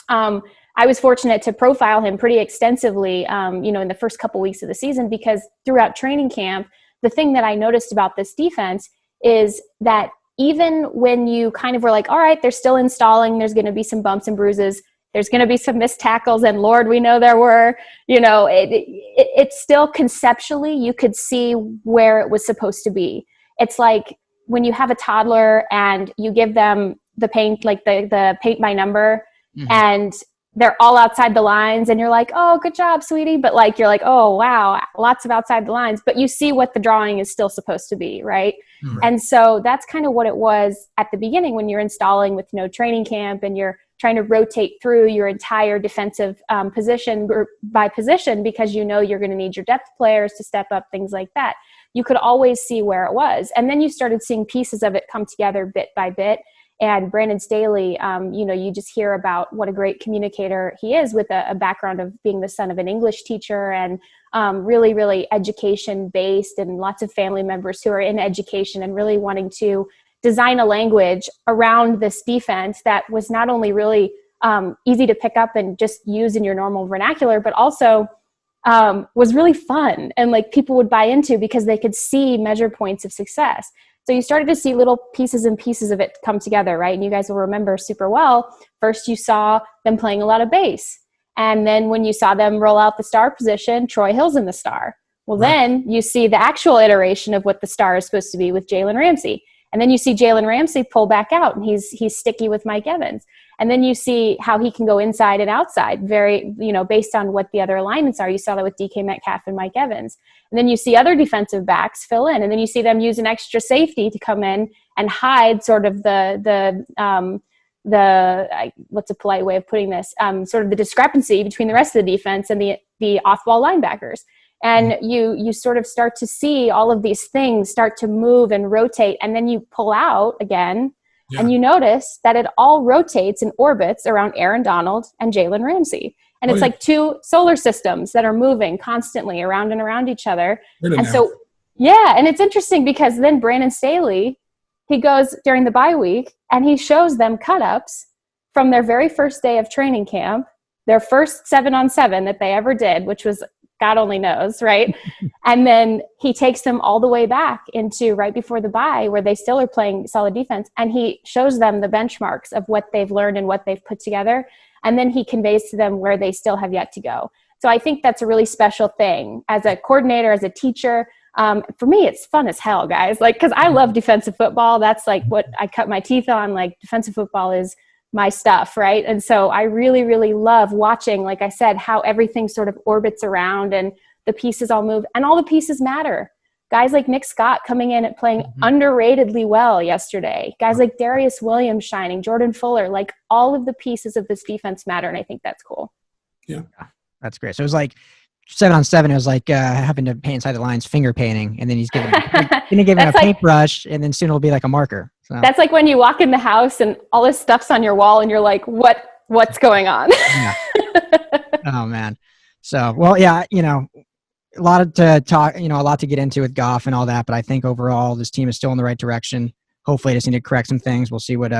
I was fortunate to profile him pretty extensively, in the first couple weeks of the season, because throughout training camp, the thing that I noticed about this defense is that even when you kind of were like, all right, they're still installing, there's going to be some bumps and bruises, there's going to be some missed tackles, and Lord, we know there were, it's still conceptually, you could see where it was supposed to be. It's like when you have a toddler and you give them the paint, like the paint by number, and they're all outside the lines, and you're like, oh, good job, sweetie. But you're like, oh, wow, lots of outside the lines. But you see what the drawing is still supposed to be, right? And so that's kind of what it was at the beginning when you're installing with no training camp and you're trying to rotate through your entire defensive position by position, because you're going to need your depth players to step up, things like that. You could always see where it was. And then you started seeing pieces of it come together bit by bit. And Brandon Staley, you just hear about what a great communicator he is, with a background of being the son of an English teacher and really, really education-based, and lots of family members who are in education and really wanting to design a language around this defense that was not only really easy to pick up and just use in your normal vernacular, but also was really fun and people would buy into because they could see measure points of success. So you started to see little pieces and pieces of it come together, right? And you guys will remember super well. First, you saw them playing a lot of base. And then when you saw them roll out the star position, Troy Hill's in the star. Well, then you see the actual iteration of what the star is supposed to be with Jalen Ramsey. And then you see Jalen Ramsey pull back out, and he's sticky with Mike Evans. And then you see how he can go inside and outside, very, based on what the other alignments are. You saw that with DK Metcalf and Mike Evans. And then you see other defensive backs fill in, and then you see them use an extra safety to come in and hide sort of what's a polite way of putting this, sort of the discrepancy between the rest of the defense and the off-ball linebackers. And you sort of start to see all of these things start to move and rotate, and then you pull out again, and you notice that it all rotates and orbits around Aaron Donald and Jalen Ramsey. And it's like two solar systems that are moving constantly around and around each other. And so, and it's interesting because then Brandon Staley, he goes during the bye week and he shows them cut-ups from their very first day of training camp, their first 7-on-7 that they ever did, which was God only knows, right? And then he takes them all the way back into right before the bye where they still are playing solid defense. And he shows them the benchmarks of what they've learned and what they've put together. And then he conveys to them where they still have yet to go. So I think that's a really special thing as a coordinator, as a teacher. For me, it's fun as hell, guys. Because I love defensive football. That's what I cut my teeth on. Defensive football is my stuff, right? And so I really, really love watching, like I said, how everything sort of orbits around and the pieces all move and all the pieces matter. Guys like Nick Scott coming in and playing underratedly well yesterday. Guys like Darius Williams shining, Jordan Fuller, all of the pieces of this defense matter. And I think that's cool. Yeah. That's great. So it was 7-on-7, it was having to paint inside the lines, finger painting, and then he's giving him a paintbrush, and then soon it'll be like a marker. So. That's like when you walk in the house and all this stuff's on your wall, and you're like, what what's going on. Yeah. Oh man. So, well, yeah, a lot to talk, a lot to get into with Goff and all that, but I think overall this team is still in the right direction. Hopefully, I just need to correct some things. We'll see what,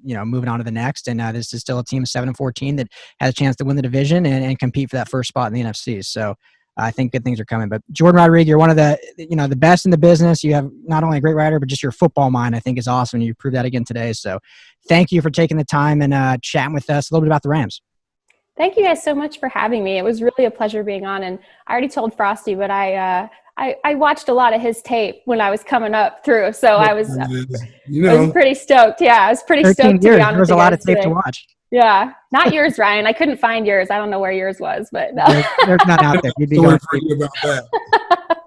moving on to the next. And this is still a team of 7-14 that has a chance to win the division and compete for that first spot in the NFC. So I think good things are coming. But Jourdan Rodrigue, you're one of the best in the business. You have not only a great writer, but just your football mind, I think, is awesome. And you proved that again today. So thank you for taking the time and chatting with us a little bit about the Rams. Thank you guys so much for having me. It was really a pleasure being on. And I already told Frostee, but I watched a lot of his tape when I was coming up through. So I was pretty stoked. Yeah, I was pretty stoked to be on. There was a lot of tape to watch. Yeah. Not yours, Ryan. I couldn't find yours. I don't know where yours was, but no. There's none out there. You'd be going about that.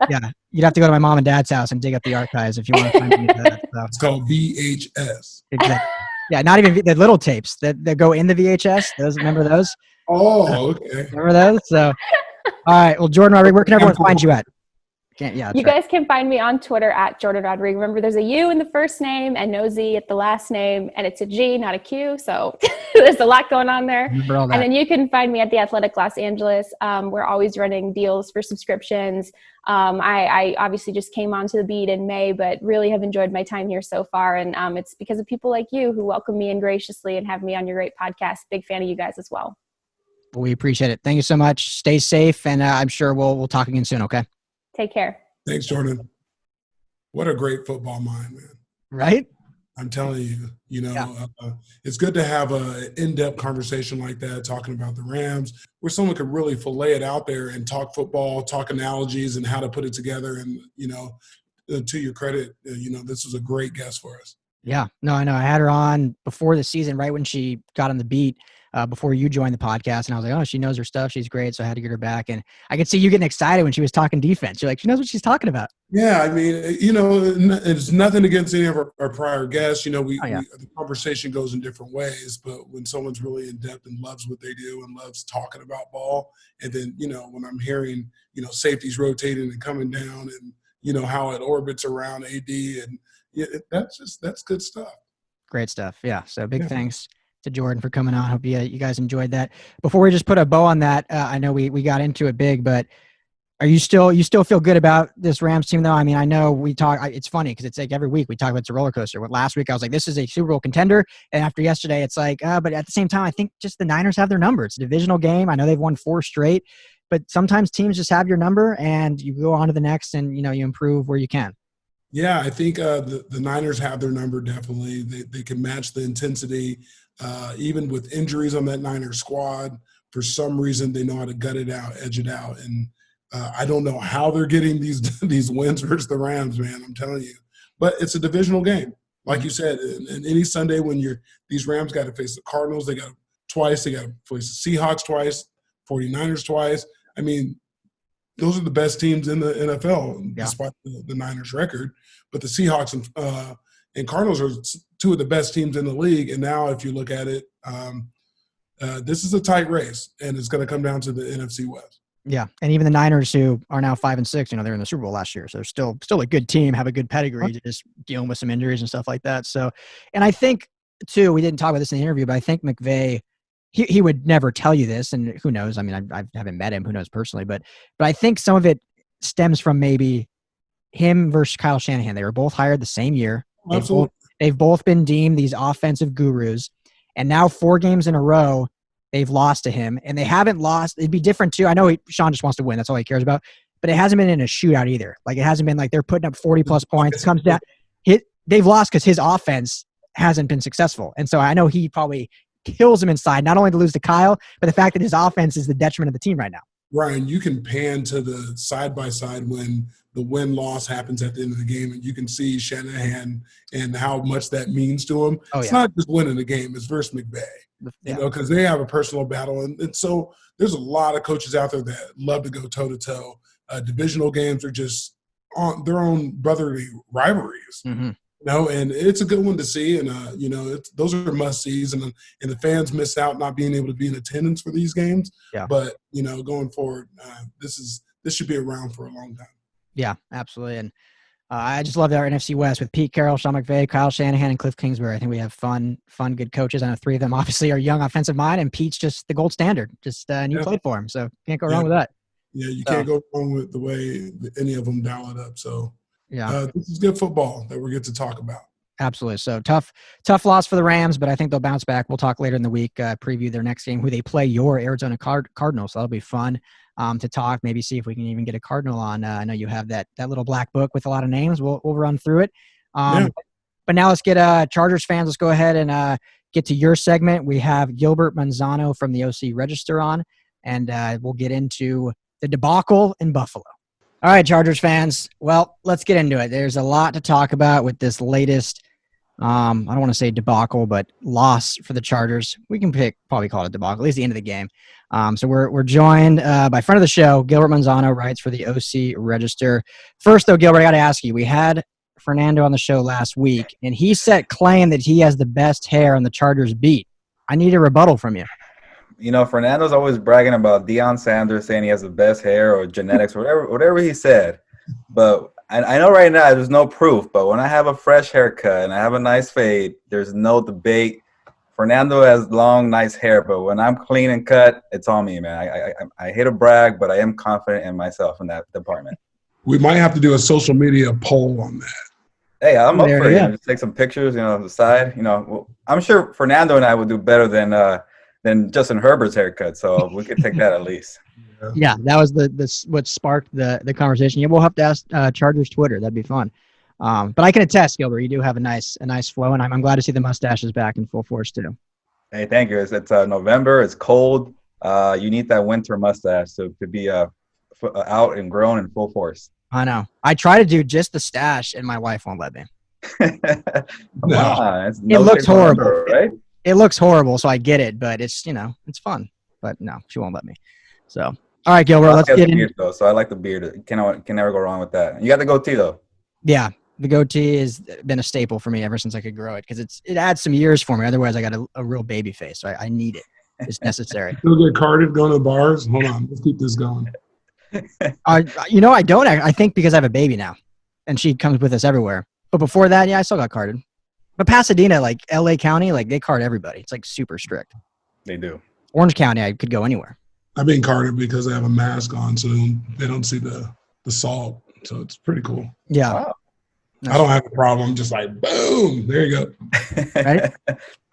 Yeah. You'd have to go to my mom and dad's house and dig up the archives if you want to find any of that stuff. It's called VHS. Exactly. Yeah, not even the little tapes that go in the VHS. Remember those? Oh, okay. Remember those? So, all right. Well, Jourdan Rodrigue, where can everyone find you at? You guys can find me on Twitter at Jourdan Rodrigue. Remember, there's a U in the first name and no Z at the last name, and it's a G, not a Q. So there's a lot going on there. And then you can find me at The Athletic Los Angeles. We're always running deals for subscriptions. I obviously just came onto the beat in May, but really have enjoyed my time here so far. And it's because of people like you who welcome me in graciously and have me on your great podcast. Big fan of you guys as well. We appreciate it. Thank you so much. Stay safe, and I'm sure we'll talk again soon, okay? Take care. Thanks, Jourdan. What a great football mind, man. Right? I'm telling you, it's good to have an in-depth conversation like that, talking about the Rams, where someone could really fillet it out there and talk football, talk analogies and how to put it together. And, to your credit, this was a great guest for us. Yeah. No, I know. I had her on before the season, right when she got on the beat. Before you joined the podcast, and I was like, oh, she knows her stuff. She's great. So I had to get her back. And I could see you getting excited when she was talking defense. You're like, she knows what she's talking about. Yeah. I mean, it's nothing against any of our prior guests. The conversation goes in different ways, but when someone's really in depth and loves what they do and loves talking about ball, and then, when I'm hearing, safeties rotating and coming down and, how it orbits around AD, and that's good stuff. Great stuff. Yeah. So big thanks to Jourdan for coming on. Hope you guys enjoyed that. Before we just put a bow on that, I know we got into it big, but you still feel good about this Rams team though? I mean, I know we talk, it's funny because it's like every week we talk about it's a roller coaster. Last week I was like, this is a Super Bowl contender. And after yesterday, it's like, but at the same time, I think just the Niners have their number. It's a divisional game. I know they've won 4 straight, but sometimes teams just have your number and you go on to the next and, you improve where you can. Yeah, I think the Niners have their number, definitely. They can match the intensity. Even with injuries on that Niners squad, for some reason they know how to gut it out, edge it out. And I don't know how they're getting these wins versus the Rams, man, I'm telling you. But it's a divisional game. Like you said, and any Sunday when these Rams got to face the Cardinals, they got twice, they got to face the Seahawks twice, 49ers twice. I mean, those are the best teams in the NFL, despite the Niners record. But the Seahawks and Cardinals are 2 of the best teams in the league. And now if you look at it, this is a tight race, and it's going to come down to the NFC West. Yeah, and even the Niners, who are now 5-6, they're in the Super Bowl last year, so they're still a good team, have a good pedigree, just dealing with some injuries and stuff like that. So, and I think too, we didn't talk about this in the interview, but I think McVay, he would never tell you this, and who knows? I mean, I haven't met him, who knows personally, but I think some of it stems from maybe him versus Kyle Shanahan. They were both hired the same year. Absolutely. They've both been deemed these offensive gurus, and now 4 games in a row, they've lost to him, and they haven't lost. It'd be different too. I know Sean just wants to win. That's all he cares about. But it hasn't been in a shootout either. Like, it hasn't been like they're putting up 40-plus points. It comes down. They've lost because his offense hasn't been successful. And so I know he probably kills him inside, not only to lose to Kyle, but the fact that his offense is the detriment of the team right now. Ryan, you can pan to the side-by-side when the win-loss happens at the end of the game, and you can see Shanahan and how much that means to him. It's not just winning the game. It's versus McVay. Because they have a personal battle. And so there's a lot of coaches out there that love to go toe-to-toe. Divisional games are just on their own brotherly rivalries. Mm-hmm. And it's a good one to see. And, those are must-sees. And the fans miss out not being able to be in attendance for these games. Yeah. But, going forward, this should be around for a long time. Yeah, absolutely. And I just love our NFC West with Pete Carroll, Sean McVay, Kyle Shanahan, and Cliff Kingsbury. I think we have fun, good coaches. I know 3 of them obviously are young offensive mind, and Pete's just the gold standard. And you played for him, so can't go wrong with that. Yeah, you can't go wrong with the way any of them dial it up. So this is good football that we get to talk about. Absolutely. So tough loss for the Rams, but I think they'll bounce back. We'll talk later in the week, preview their next game, who they play, your Arizona Cardinals. So that'll be fun to talk, maybe see if we can even get a Cardinal on. I know you have that little black book with a lot of names. We'll run through it. But now let's get Chargers fans. Let's go ahead and get to your segment. We have Gilbert Manzano from the OC Register on, and we'll get into the debacle in Buffalo. All right, Chargers fans. Well, let's get into it. There's a lot to talk about with this latest, I don't want to say debacle, but loss for the Chargers. We can probably call it a debacle, at least the end of the game. So we're joined by friend of the show, Gilbert Manzano, writes for the OC Register. First, though, Gilbert, I got to ask you, we had Fernando on the show last week, and he claimed that he has the best hair on the Chargers beat. I need a rebuttal from you. You know, Fernando's always bragging about Deion Sanders saying he has the best hair or genetics, whatever he said. But I know right now there's no proof. But when I have a fresh haircut and I have a nice fade, there's no debate. Fernando has long, nice hair. But when I'm clean and cut, it's on me, man. I hate to brag, but I am confident in myself in that department. We might have to do a social media poll on that. Hey, I'm up for it. Just take some pictures, on the side. I'm sure Fernando and I would do better than Justin Herbert's haircut, so we could take that at least. Yeah, that was what sparked the conversation. Yeah, we'll have to ask Chargers Twitter. That'd be fun. But I can attest, Gilbert, you do have a nice flow, and I'm glad to see the mustache is back in full force too. Hey, thank you. It's November. It's cold. You need that winter mustache to be out and grown in full force. I know. I try to do just the stash, and my wife won't let me. It looks horrible, right? It looks horrible, so I get it, but it's it's fun. But no, she won't let me. So, all right, Gilbert, let's get in. Though, so I like the beard. You can never go wrong with that. You got the goatee though. Yeah, the goatee has been a staple for me ever since I could grow it because it adds some years for me. Otherwise, I got a real baby face, so I need it. It's necessary. Still get carded going to bars? Hold on, let's keep this going. I don't. I think because I have a baby now, and she comes with us everywhere. But before that, I still got carded. But Pasadena, like LA County, like they card everybody. It's like super strict. They do. Orange County, I could go anywhere. I've been carded because I have a mask on, so they don't see the salt. So it's pretty cool. Yeah. Wow. I don't have a problem. I'm just like, boom, there you go. Right?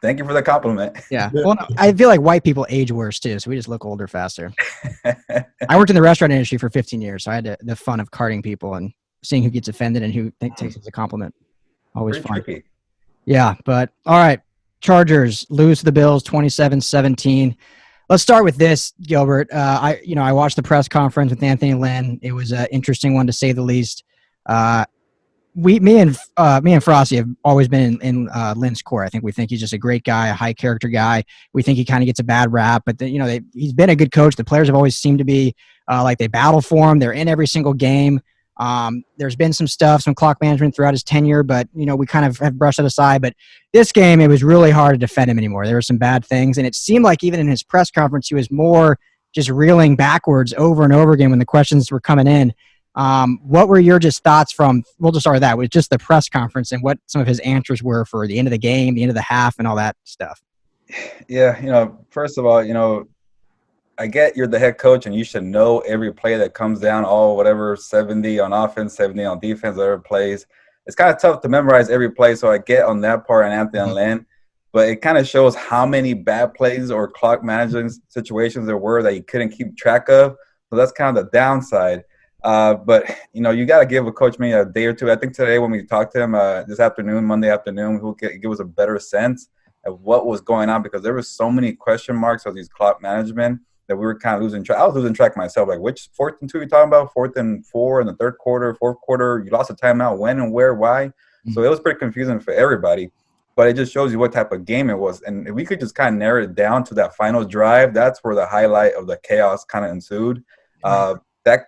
Thank you for the compliment. Yeah. Well, I feel like white people age worse too, so we just look older faster. I worked in the restaurant industry for 15 years, so I had the fun of carding people and seeing who gets offended and who takes it as a compliment. Always Pretty fun. tricky. Yeah, but all right. Chargers lose to the Bills 27-17. Let's start with this, Gilbert. I watched the press conference with Anthony Lynn. It was an interesting one to say the least. Me and Frostee have always been in Lynn's core. I think we think he's just a great guy, a high character guy. We think he kind of gets a bad rap, but he's been a good coach. The players have always seemed to be like they battle for him. They're in every single game. There's been some clock management throughout his tenure, but we kind of have brushed it aside. But this game, it was really hard to defend him anymore. There were some bad things, and it seemed like even in his press conference, he was more just reeling backwards over and over again when the questions were coming in. What were your thoughts from? We'll just start with that. With just the press conference and what some of his answers were for the end of the game, the end of the half, and all that stuff. Yeah, first of all, I get you're the head coach and you should know every play that comes down, all whatever 70 on offense, 70 on defense, whatever plays. It's kind of tough to memorize every play, so I get on that part and Anthony and Lynn. But it kind of shows how many bad plays or clock management situations there were that you couldn't keep track of. So that's kind of the downside. But, you got to give a coach maybe a day or two. I think today when we talked to him this afternoon, Monday afternoon, he'll give us a better sense of what was going on because there was so many question marks of these clock management that we were kind of losing track. I was losing track myself. Like, which 4th and 2 you talking about? 4th and 4 in the third quarter, fourth quarter. You lost a timeout. When and where? Why? Mm-hmm. So it was pretty confusing for everybody. But it just shows you what type of game it was. And if we could just kind of narrow it down to that final drive, that's where the highlight of the chaos kind of ensued. That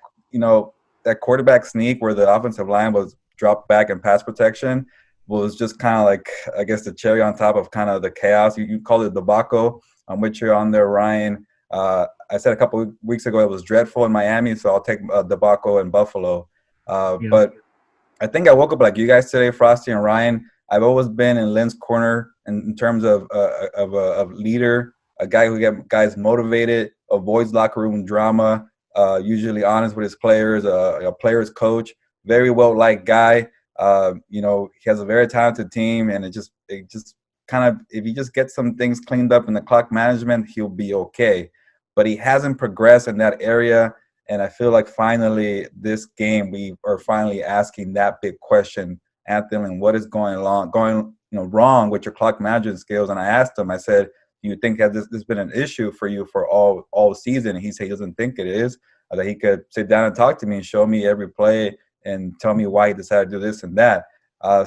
quarterback sneak where the offensive line was dropped back in pass protection was just kind of like, I guess, the cherry on top of kind of the chaos. You call it debacle, which you're on there, Ryan. I said a couple of weeks ago it was dreadful in Miami, so I'll take debacle in Buffalo. But I think I woke up like you guys today, Frostee and Ryan. I've always been in Lynn's corner in terms of a leader, a guy who gets guys motivated, avoids locker room drama, usually honest with his players, a player's coach, very well-liked guy. He has a very talented team, and it just kind of, if he just gets some things cleaned up in the clock management, he'll be okay. But he hasn't progressed in that area. And I feel like finally this game, we are finally asking that big question, Anthony, and what is going wrong with your clock management skills? And I asked him, I said, do you think that this has been an issue for you for all season? And he said he doesn't think it is, that he could sit down and talk to me and show me every play and tell me why he decided to do this and that.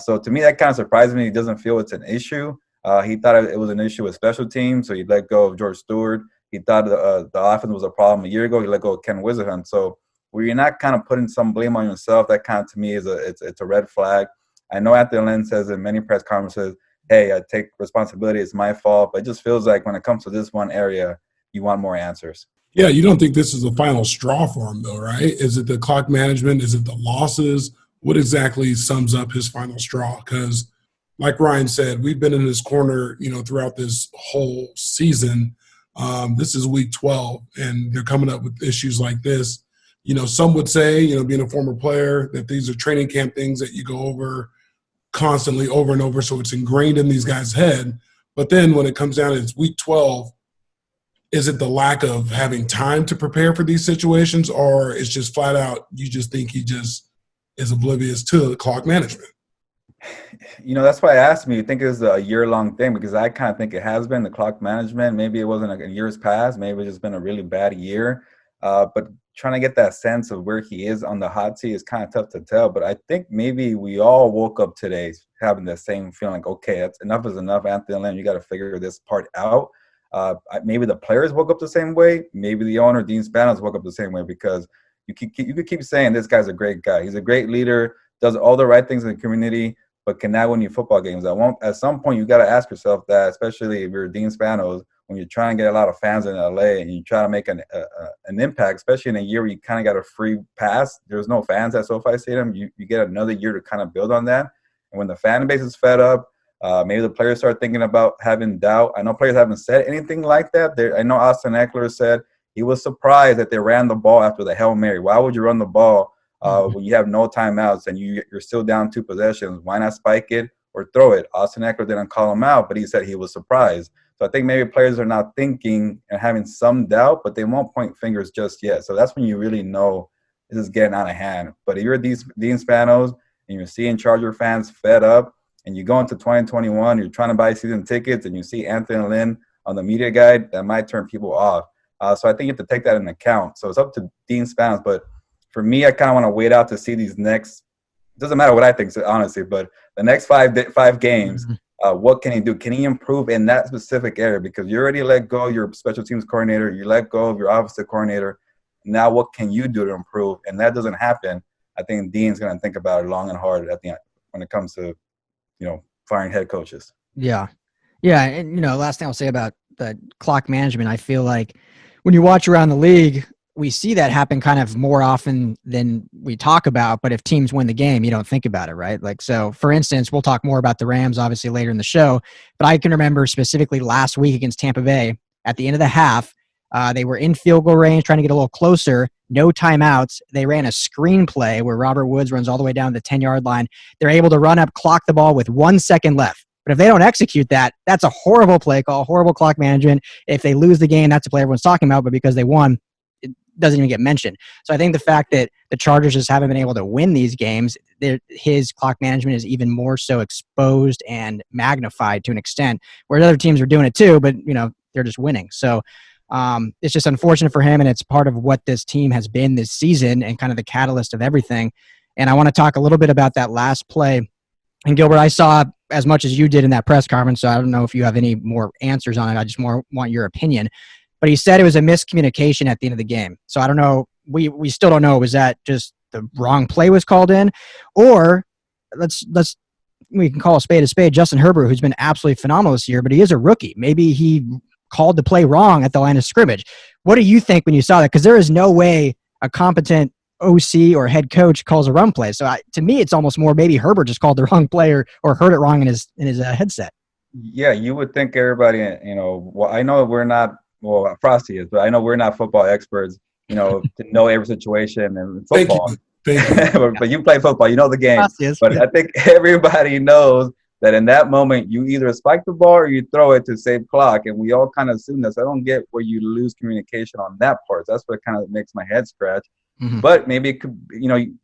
So to me, that kind of surprised me. He doesn't feel it's an issue. He thought it was an issue with special teams, so he let go of George Stewart. He thought the offense was a problem a year ago. He let go of Ken Wiserhunt. So where you're not kind of putting some blame on yourself, that kind of to me is it's a red flag. I know Anthony Lynn says in many press conferences, hey, I take responsibility. It's my fault. But it just feels like when it comes to this one area, you want more answers. Yeah, you don't think this is the final straw for him, though, right? Is it the clock management? Is it the losses? What exactly sums up his final straw? Because like Ryan said, we've been in his corner, throughout this whole season. This is week 12, and they're coming up with issues like this. Some would say, being a former player, that these are training camp things that you go over constantly over and over, so it's ingrained in these guys' head. But then when it comes down to it's week 12, is it the lack of having time to prepare for these situations, or it's just flat out you just think he just is oblivious to the clock management? That's why I asked me, you think it's a year-long thing? Because I kind of think it has been the clock management. Maybe it wasn't in years past. Maybe it's just been a really bad year. But trying to get that sense of where he is on the hot seat is kind of tough to tell. But I think maybe we all woke up today having the same feeling, like, okay, that's enough is enough, Anthony Lynn. You got to figure this part out. Maybe the players woke up the same way. Maybe the owner, Dean Spanos, woke up the same way, because you could keep saying this guy's a great guy. He's a great leader, does all the right things in the community, but cannot win you football games. At some point, you got to ask yourself that, especially if you're Dean Spanos, when you're trying to get a lot of fans in LA and you try to make an impact, especially in a year where you kind of got a free pass. There's no fans at SoFi Stadium. You get another year to kind of build on that. And when the fan base is fed up, maybe the players start thinking about having doubt. I know players haven't said anything like that. I know Austin Eckler said he was surprised that they ran the ball after the Hail Mary. Why would you run the ball when you have no timeouts and you're still down 2 possessions? Why not spike it or throw it? Austin Eckler didn't call him out, but he said he was surprised. So I think maybe players are now thinking and having some doubt, but they won't point fingers just yet. So that's when you really know this is getting out of hand. But if you're Dean Spanos and you're seeing Charger fans fed up and you go into 2021, you're trying to buy season tickets and you see Anthony Lynn on the media guide, that might turn people off. So I think you have to take that into account. So it's up to Dean Spanos, but for me, I kind of want to wait out to see these next – it doesn't matter what I think, honestly, but the next five games, what can he do? Can he improve in that specific area? Because you already let go of your special teams coordinator. You let go of your offensive coordinator. Now what can you do to improve? And that doesn't happen. I think Dean's going to think about it long and hard at the end when it comes to, firing head coaches. Yeah. Yeah. And, last thing I'll say about the clock management, I feel like when you watch around the league, we see that happen kind of more often than we talk about, but if teams win the game, you don't think about it, right? Like, so for instance, we'll talk more about the Rams obviously later in the show, but I can remember specifically last week against Tampa Bay at the end of the half, they were in field goal range, trying to get a little closer, no timeouts. They ran a screenplay where Robert Woods runs all the way down to the 10-yard line. They're able to run up, clock the ball with 1 second left. But if they don't execute that, that's a horrible play call, horrible clock management. If they lose the game, that's a play everyone's talking about, but because they won, doesn't even get mentioned. So I think the fact that the Chargers just haven't been able to win these games, his clock management is even more so exposed and magnified to an extent, whereas other teams are doing it too, but they're just winning. So it's just unfortunate for him, and it's part of what this team has been this season and kind of the catalyst of everything. And I want to talk a little bit about that last play. And Gilbert, I saw as much as you did in that press conference, so I don't know if you have any more answers on it. I just more want your opinion. But he said it was a miscommunication at the end of the game. So I don't know. We still don't know. Was that just the wrong play was called in? Or we can call a spade a spade. Justin Herbert, who's been absolutely phenomenal this year, but he is a rookie. Maybe he called the play wrong at the line of scrimmage. What do you think when you saw that? Because there is no way a competent OC or head coach calls a run play. So to me, it's almost more maybe Herbert just called the wrong play or heard it wrong in his headset. Yeah, you would think everybody, well, I know we're not, well, Frostee is, but I know we're not football experts, to know every situation in football. Thank you. But you play football, you know the game. But I think everybody knows that in that moment, you either spike the ball or you throw it to save clock. And we all kind of assume this. I don't get where you lose communication on that part. That's what kind of makes my head scratch. Mm-hmm. But maybe it could,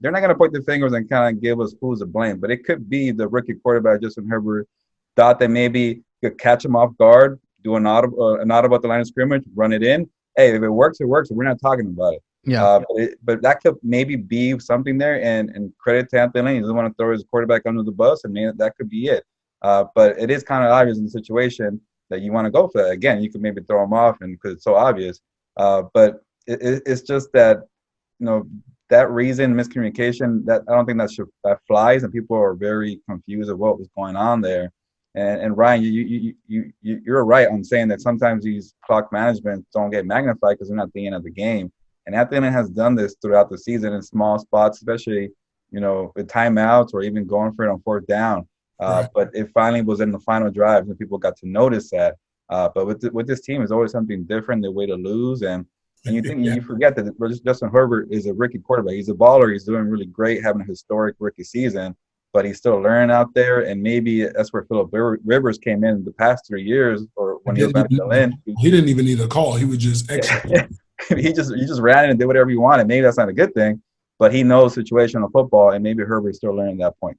they're not going to point the fingers and kind of give us who's to blame. But it could be the rookie quarterback, Justin Herbert, thought that maybe could catch him off guard, do an audible at the line of scrimmage, run it in. Hey, if it works, it works. We're not talking about it. Yeah. But that could maybe be something there, and credit to Anthony Lynn. He doesn't want to throw his quarterback under the bus, and maybe that could be it. But it is kind of obvious in the situation that you want to go for that. Again, you could maybe throw him off, and because it's so obvious. But it's just that, that reason, miscommunication, that I don't think that flies, and people are very confused of what was going on there. And Ryan, you're right on saying that sometimes these clock managements don't get magnified because they're not the end of the game. And Anthony has done this throughout the season in small spots, especially, with timeouts or even going for it on fourth down. Right. But it finally was in the final drive and people got to notice that. But with this team, it's always something different, the way to lose. And you think you forget that Justin Herbert is a rookie quarterback. He's a baller. He's doing really great, having a historic rookie season. But he's still learning out there. And maybe that's where Phillip Rivers came in the past 3 years, or when he was back to Lynn. He didn't even need a call. He would just execute. he just ran in and did whatever he wanted. Maybe that's not a good thing, but he knows situational football, and maybe Herbert's still learning that point.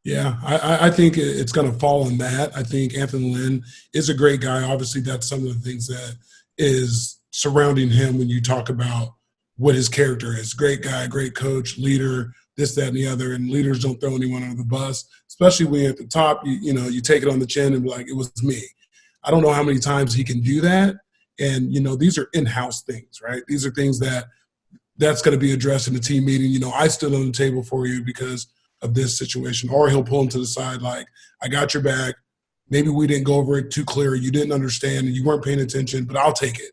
Yeah, I think it's going to fall in that. I think Anthony Lynn is a great guy. Obviously, that's some of the things that is surrounding him when you talk about what his character is. Great guy, great coach, leader, this, that, and the other. And leaders don't throw anyone under the bus, especially when you're at the top. You take it on the chin and be like, it was me. I don't know how many times he can do that. And, these are in-house things, right? These are things that's going to be addressed in the team meeting. I stood on the table for you because of this situation. Or he'll pull him to the side like, I got your back. Maybe we didn't go over it too clear. You didn't understand and you weren't paying attention, but I'll take it,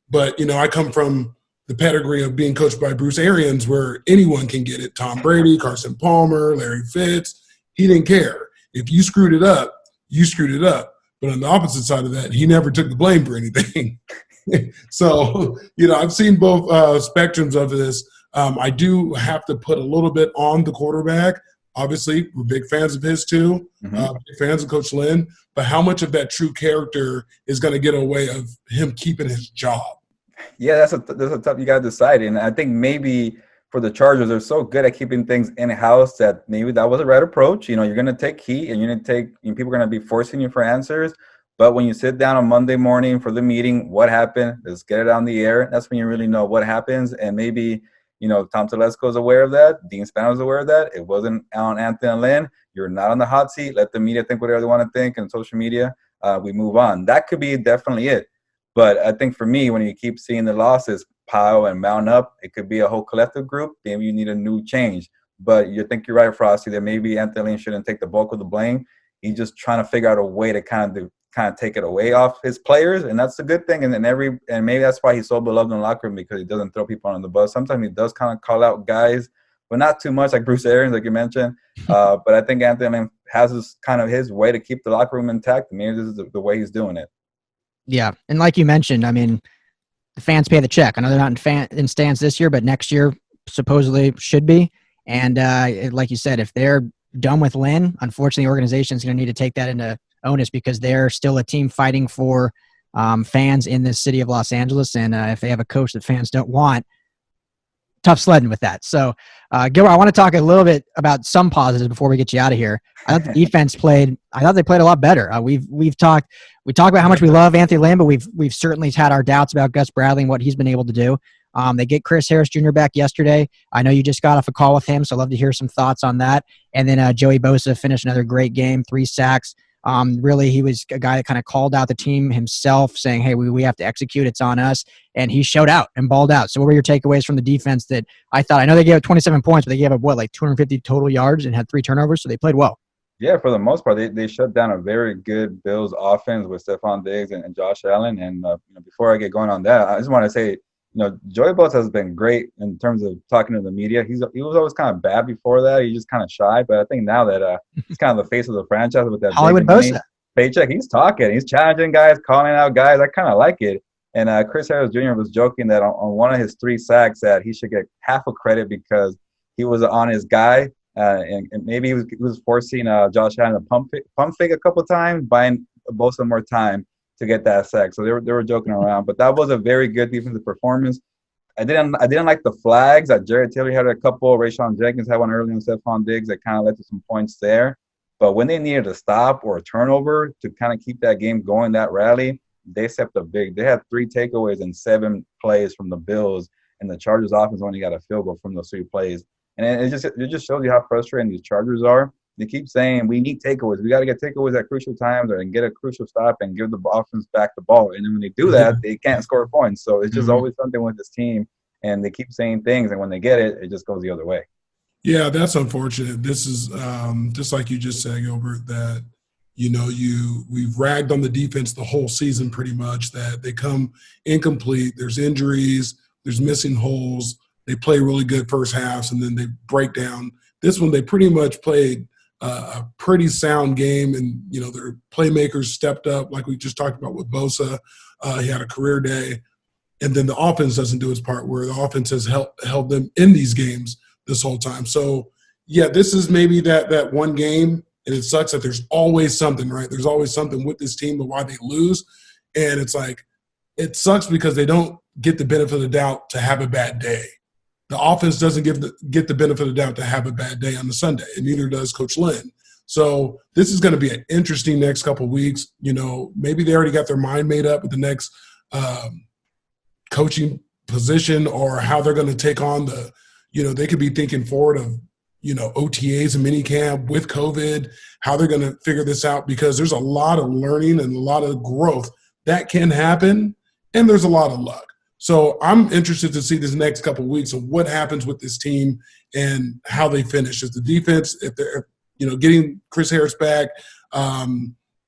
But, I come from the pedigree of being coached by Bruce Arians where anyone can get it. Tom Brady, Carson Palmer, Larry Fitz. He didn't care. If you screwed it up, you screwed it up. But on the opposite side of that, he never took the blame for anything. So, I've seen both spectrums of this. I do have to put a little bit on the quarterback. Obviously, we're big fans of his too, big fans of Coach Lynn. But how much of that true character is going to get in the way of him keeping his job? Yeah, that's a tough. You got to decide. And I think maybe for the Chargers, they're so good at keeping things in-house that maybe that was the right approach. You're going to take heat and you're going to take – people are going to be forcing you for answers. But when you sit down on Monday morning for the meeting, what happened? Let's get it on the air. That's when you really know what happens. And maybe, Tom Telesco is aware of that. Dean Spano is aware of that. It wasn't on Anthony Lynn. You're not on the hot seat. Let the media think whatever they want to think and social media. We move on. That could be definitely it. But I think for me, when you keep seeing the losses pile and mount up, it could be a whole collective group. Maybe you need a new change. But you think you're right, Frostee, that maybe Anthony Lynn shouldn't take the bulk of the blame. He's just trying to figure out a way to kind of take it away off his players, and that's a good thing. And maybe that's why he's so beloved in the locker room, because he doesn't throw people on the bus. Sometimes he does kind of call out guys, but not too much, like Bruce Arians, like you mentioned. But I think Anthony Lynn has his way to keep the locker room intact. Maybe this is the way he's doing it. Yeah, and like you mentioned, the fans pay the check. I know they're not in stands this year, but next year supposedly should be. And like you said, if they're done with Lynn, unfortunately, the organization is going to need to take that into onus because they're still a team fighting for fans in the city of Los Angeles. And if they have a coach that fans don't want, tough sledding with that. So, Gilbert, I want to talk a little bit about some positives before we get you out of here. I thought the defense played a lot better. We talk about how much we love Anthony Lynn, but we've certainly had our doubts about Gus Bradley and what he's been able to do. They get Chris Harris Jr. back yesterday. I know you just got off a call with him, so I'd love to hear some thoughts on that. And then Joey Bosa finished another great game, 3 sacks. Really, he was a guy that kind of called out the team himself, saying, hey, we have to execute. It's on us. And he showed out and balled out. So what were your takeaways from the defense that I know they gave up 27 points, but they gave up, 250 total yards and had 3 turnovers, so they played well. Yeah, for the most part, they shut down a very good Bills offense with Stephon Diggs and Josh Allen. And before I get going on that, I just want to say, Joey Bosa has been great in terms of talking to the media. He was always kind of bad before that. He's just kind of shy. But I think now that he's kind of the face of the franchise with that Hollywood big money Bosa paycheck, he's talking. He's challenging guys, calling out guys. I kind of like it. And Chris Harris Jr. was joking that on one of his 3 sacks that he should get half a credit because he was on his guy. And maybe he was forcing Josh Allen to pump fake a couple times, buying Bosa more time to get that sack. So they were joking around. But that was a very good defensive performance. I didn't like the flags. Jared Taylor had a couple. Rayshon Jenkins had one early on Stephon Diggs that kind of led to some points there. But when they needed a stop or a turnover to kind of keep that game going, that rally, they stepped up big. They had 3 takeaways and 7 plays from the Bills, and the Chargers offense only got a field goal from those 3 plays. And it just shows you how frustrating these Chargers are. They keep saying we need takeaways. We got to get takeaways at crucial times and get a crucial stop and give the offense back the ball. And then when they do that, they can't score points. So it's just always something with this team. And they keep saying things, and when they get it, it just goes the other way. Yeah, that's unfortunate. This is just like you just said, Gilbert, that we've ragged on the defense the whole season pretty much, that they come incomplete. There's injuries. There's missing holes. They play really good first halves, and then they break down. This one, they pretty much played a pretty sound game, and, their playmakers stepped up, like we just talked about with Bosa. He had a career day. And then the offense doesn't do its part, where the offense has held them in these games this whole time. So, yeah, this is maybe that one game, and it sucks that there's always something, right? There's always something with this team, but why they lose. And it's like, it sucks because they don't get the benefit of the doubt to have a bad day. The offense doesn't get the benefit of the doubt to have a bad day on the Sunday, and neither does Coach Lynn. So this is going to be an interesting next couple of weeks. Maybe they already got their mind made up with the next coaching position, or how they're going to take on they could be thinking forward of, OTAs and minicamp with COVID, how they're going to figure this out, because there's a lot of learning and a lot of growth that can happen, and there's a lot of luck. So I'm interested to see this next couple of weeks of what happens with this team and how they finish. Is the defense, if they're, getting Chris Harris back,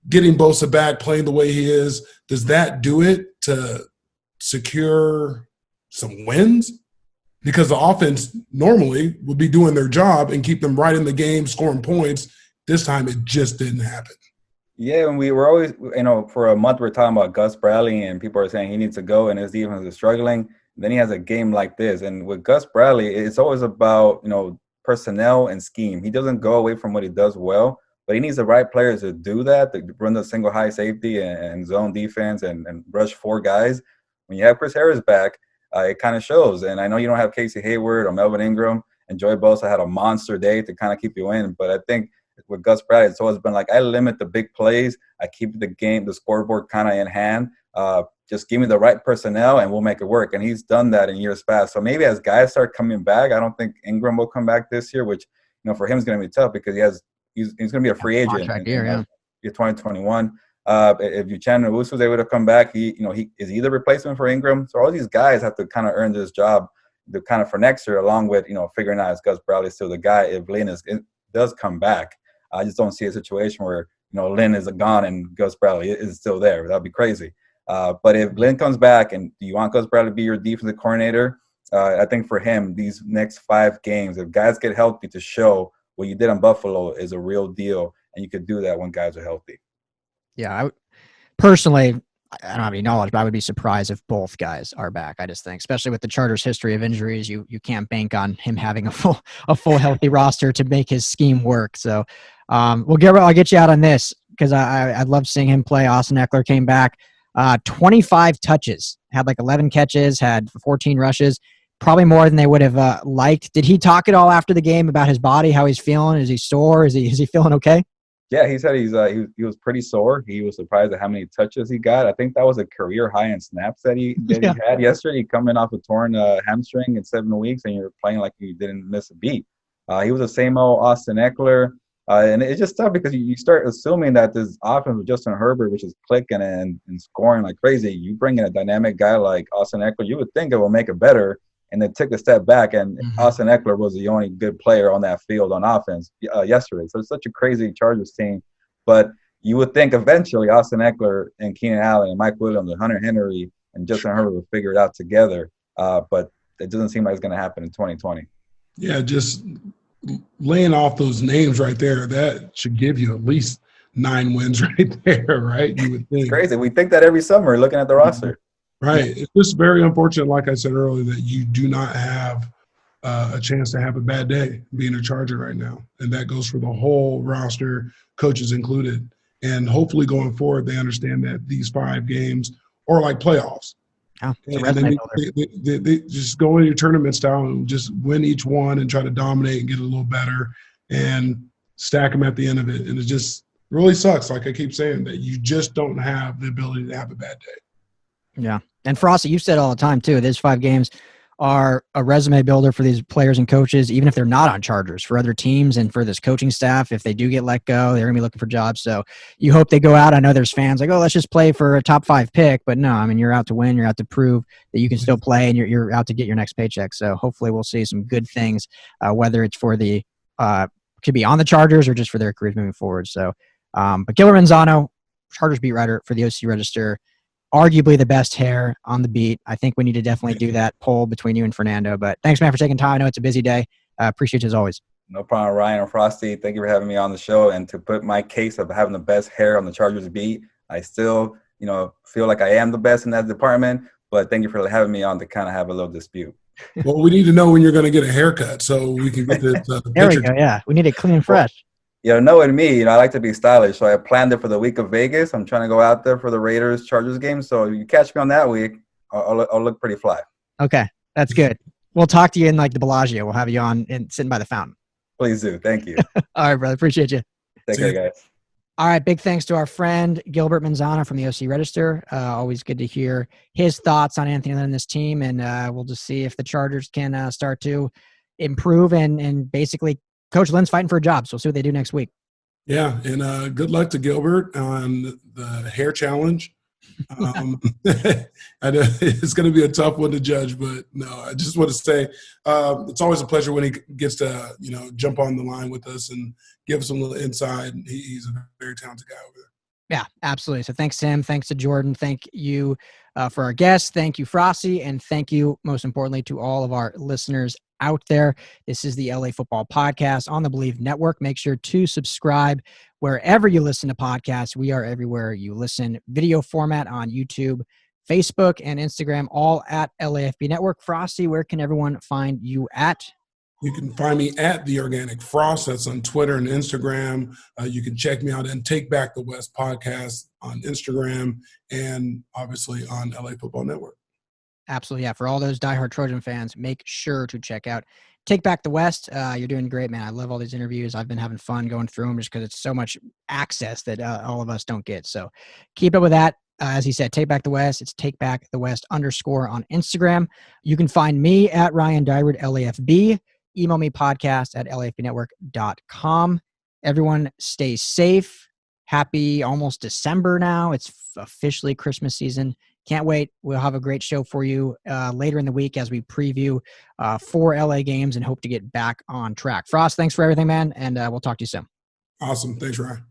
getting Bosa back, playing the way he is, does that do it to secure some wins? Because the offense normally would be doing their job and keep them right in the game, scoring points. This time it just didn't happen. Yeah, and we were always, for a month we're talking about Gus Bradley, and people are saying he needs to go and his defense is struggling. Then he has a game like this. And with Gus Bradley, it's always about, personnel and scheme. He doesn't go away from what he does well, but he needs the right players to do that, to run the single high safety and zone defense and rush 4 guys. When you have Chris Harris back, it kind of shows. And I know you don't have Casey Hayward or Melvin Ingram, and Joey Bosa had a monster day to kind of keep you in. But I think with Gus Bradley, it's always been like, I limit the big plays. I keep the scoreboard kind of in hand. Just give me the right personnel and we'll make it work. And he's done that in years past. So maybe as guys start coming back, I don't think Ingram will come back this year, which, for him is going to be tough because he's going to be a free agent in 2021. If Uchenna Nwosu was able to come back, he is either replacement for Ingram. So all these guys have to kind of earn this job for next year, along with, figuring out if Gus Bradley is still the guy if Lynn does come back. I just don't see a situation where, Lynn is gone and Gus Bradley is still there. That'd be crazy. But if Lynn comes back and do you want Gus Bradley to be your defensive coordinator, I think for him, these next 5 games, if guys get healthy, to show what you did in Buffalo is a real deal, and you could do that when guys are healthy. Yeah, personally, I don't have any knowledge, but I would be surprised if both guys are back. I just think, especially with the Chargers' history of injuries, you can't bank on him having a full healthy roster to make his scheme work. So, I'll get you out on this because I love seeing him play. Austin Eckler came back, 25 touches, had like 11 catches, had 14 rushes, probably more than they would have liked. Did he talk at all after the game about his body, how he's feeling? Is he sore? Is he feeling okay? Yeah, he said he was pretty sore. He was surprised at how many touches he got. I think that was a career high in snaps that he had yesterday. Coming off a torn hamstring in 7 weeks, and you're playing like you didn't miss a beat. He was the same old Austin Eckler. And it's just tough because you start assuming that this offense with Justin Herbert, which is clicking and scoring like crazy, you bring in a dynamic guy like Austin Eckler, you would think it will make it better. And then took a step back, and Austin Eckler was the only good player on that field on offense yesterday. So it's such a crazy Chargers team. But you would think eventually Austin Eckler and Keenan Allen and Mike Williams and Hunter Henry and Justin Herbert would figure it out together. but it doesn't seem like it's going to happen in 2020. Yeah, just laying off those names right there, that should give you at least 9 wins right there, right? You would think. It's crazy. We think that every summer looking at the roster. Right. It's just very unfortunate, like I said earlier, that you do not have a chance to have a bad day being a Charger right now. And that goes for the whole roster, coaches included. And hopefully going forward, they understand that these 5 games are like playoffs. Oh, and then they just go in your tournament style and just win each one and try to dominate and get a little better and stack them at the end of it. And it just really sucks, like I keep saying, that you just don't have the ability to have a bad day. Yeah. And Frostee, you've said all the time too, these 5 games are a resume builder for these players and coaches, even if they're not on Chargers, for other teams and for this coaching staff. If they do get let go, they're going to be looking for jobs. So you hope they go out. I know there's fans like, oh, let's just play for a top 5 pick. But no, I mean, you're out to win. You're out to prove that you can still play, and you're out to get your next paycheck. So hopefully we'll see some good things, whether it's for the could be on the Chargers or just for their careers moving forward. So, but Gilbert Manzano, Chargers beat writer for the OC Register, arguably the best hair on the beat. I think we need to definitely do that poll between you and Fernando. But thanks, man, for taking time. I know it's a busy day. Appreciate you as always. No problem, Ryan and Frostee. Thank you for having me on the show. And to put my case of having the best hair on the Chargers beat, I still, feel like I am the best in that department. But thank you for having me on to kind of have a little dispute. Well, we need to know when you're going to get a haircut so we can get this there we go, yeah. We need it clean and fresh. Knowing me, I like to be stylish, so I planned it for the week of Vegas. I'm trying to go out there for the Raiders-Chargers game, so if you catch me on that week, I'll look pretty fly. Okay, that's good. We'll talk to you in, the Bellagio. We'll have you on and sitting by the fountain. Please do. Thank you. All right, brother. Appreciate you. Take care, guys. All right, big thanks to our friend Gilbert Manzano from the OC Register. Always good to hear his thoughts on Anthony Lynn and this team, and we'll just see if the Chargers can start to improve and basically – Coach Lynn's fighting for a job, so we'll see what they do next week. Yeah, and good luck to Gilbert on the hair challenge. I know it's going to be a tough one to judge, but no, I just want to say it's always a pleasure when he gets to jump on the line with us and give us a little insight. He's a very talented guy over there. Yeah, absolutely. So thanks to him. Thanks to Jourdan. Thank you for our guests. Thank you, Frostee. And thank you, most importantly, to all of our listeners out there. This is the LA Football Podcast on the Believe Network. Make sure to subscribe wherever you listen to podcasts. We are everywhere you listen. Video format on YouTube, Facebook, and Instagram, all at LAFB Network. Frostee, where can everyone find you at? You can find me at The Organic Frost. That's on Twitter and Instagram. You can check me out and Take Back the West podcast on Instagram and obviously on LA Football Network. Absolutely, yeah. For all those diehard Trojan fans, make sure to check out Take Back the West. You're doing great, man. I love all these interviews. I've been having fun going through them just because it's so much access that all of us don't get. So keep up with that. As he said, Take Back the West. It's Take Back the West _ on Instagram. You can find me at Ryan Dyrud, LAFB. Email me podcast at lafbnetwork.com. Everyone stay safe. Happy almost December now. It's officially Christmas season. Can't wait. We'll have a great show for you later in the week as we preview 4 LA games and hope to get back on track. Frost, thanks for everything, man, and we'll talk to you soon. Awesome. Thanks, Ryan.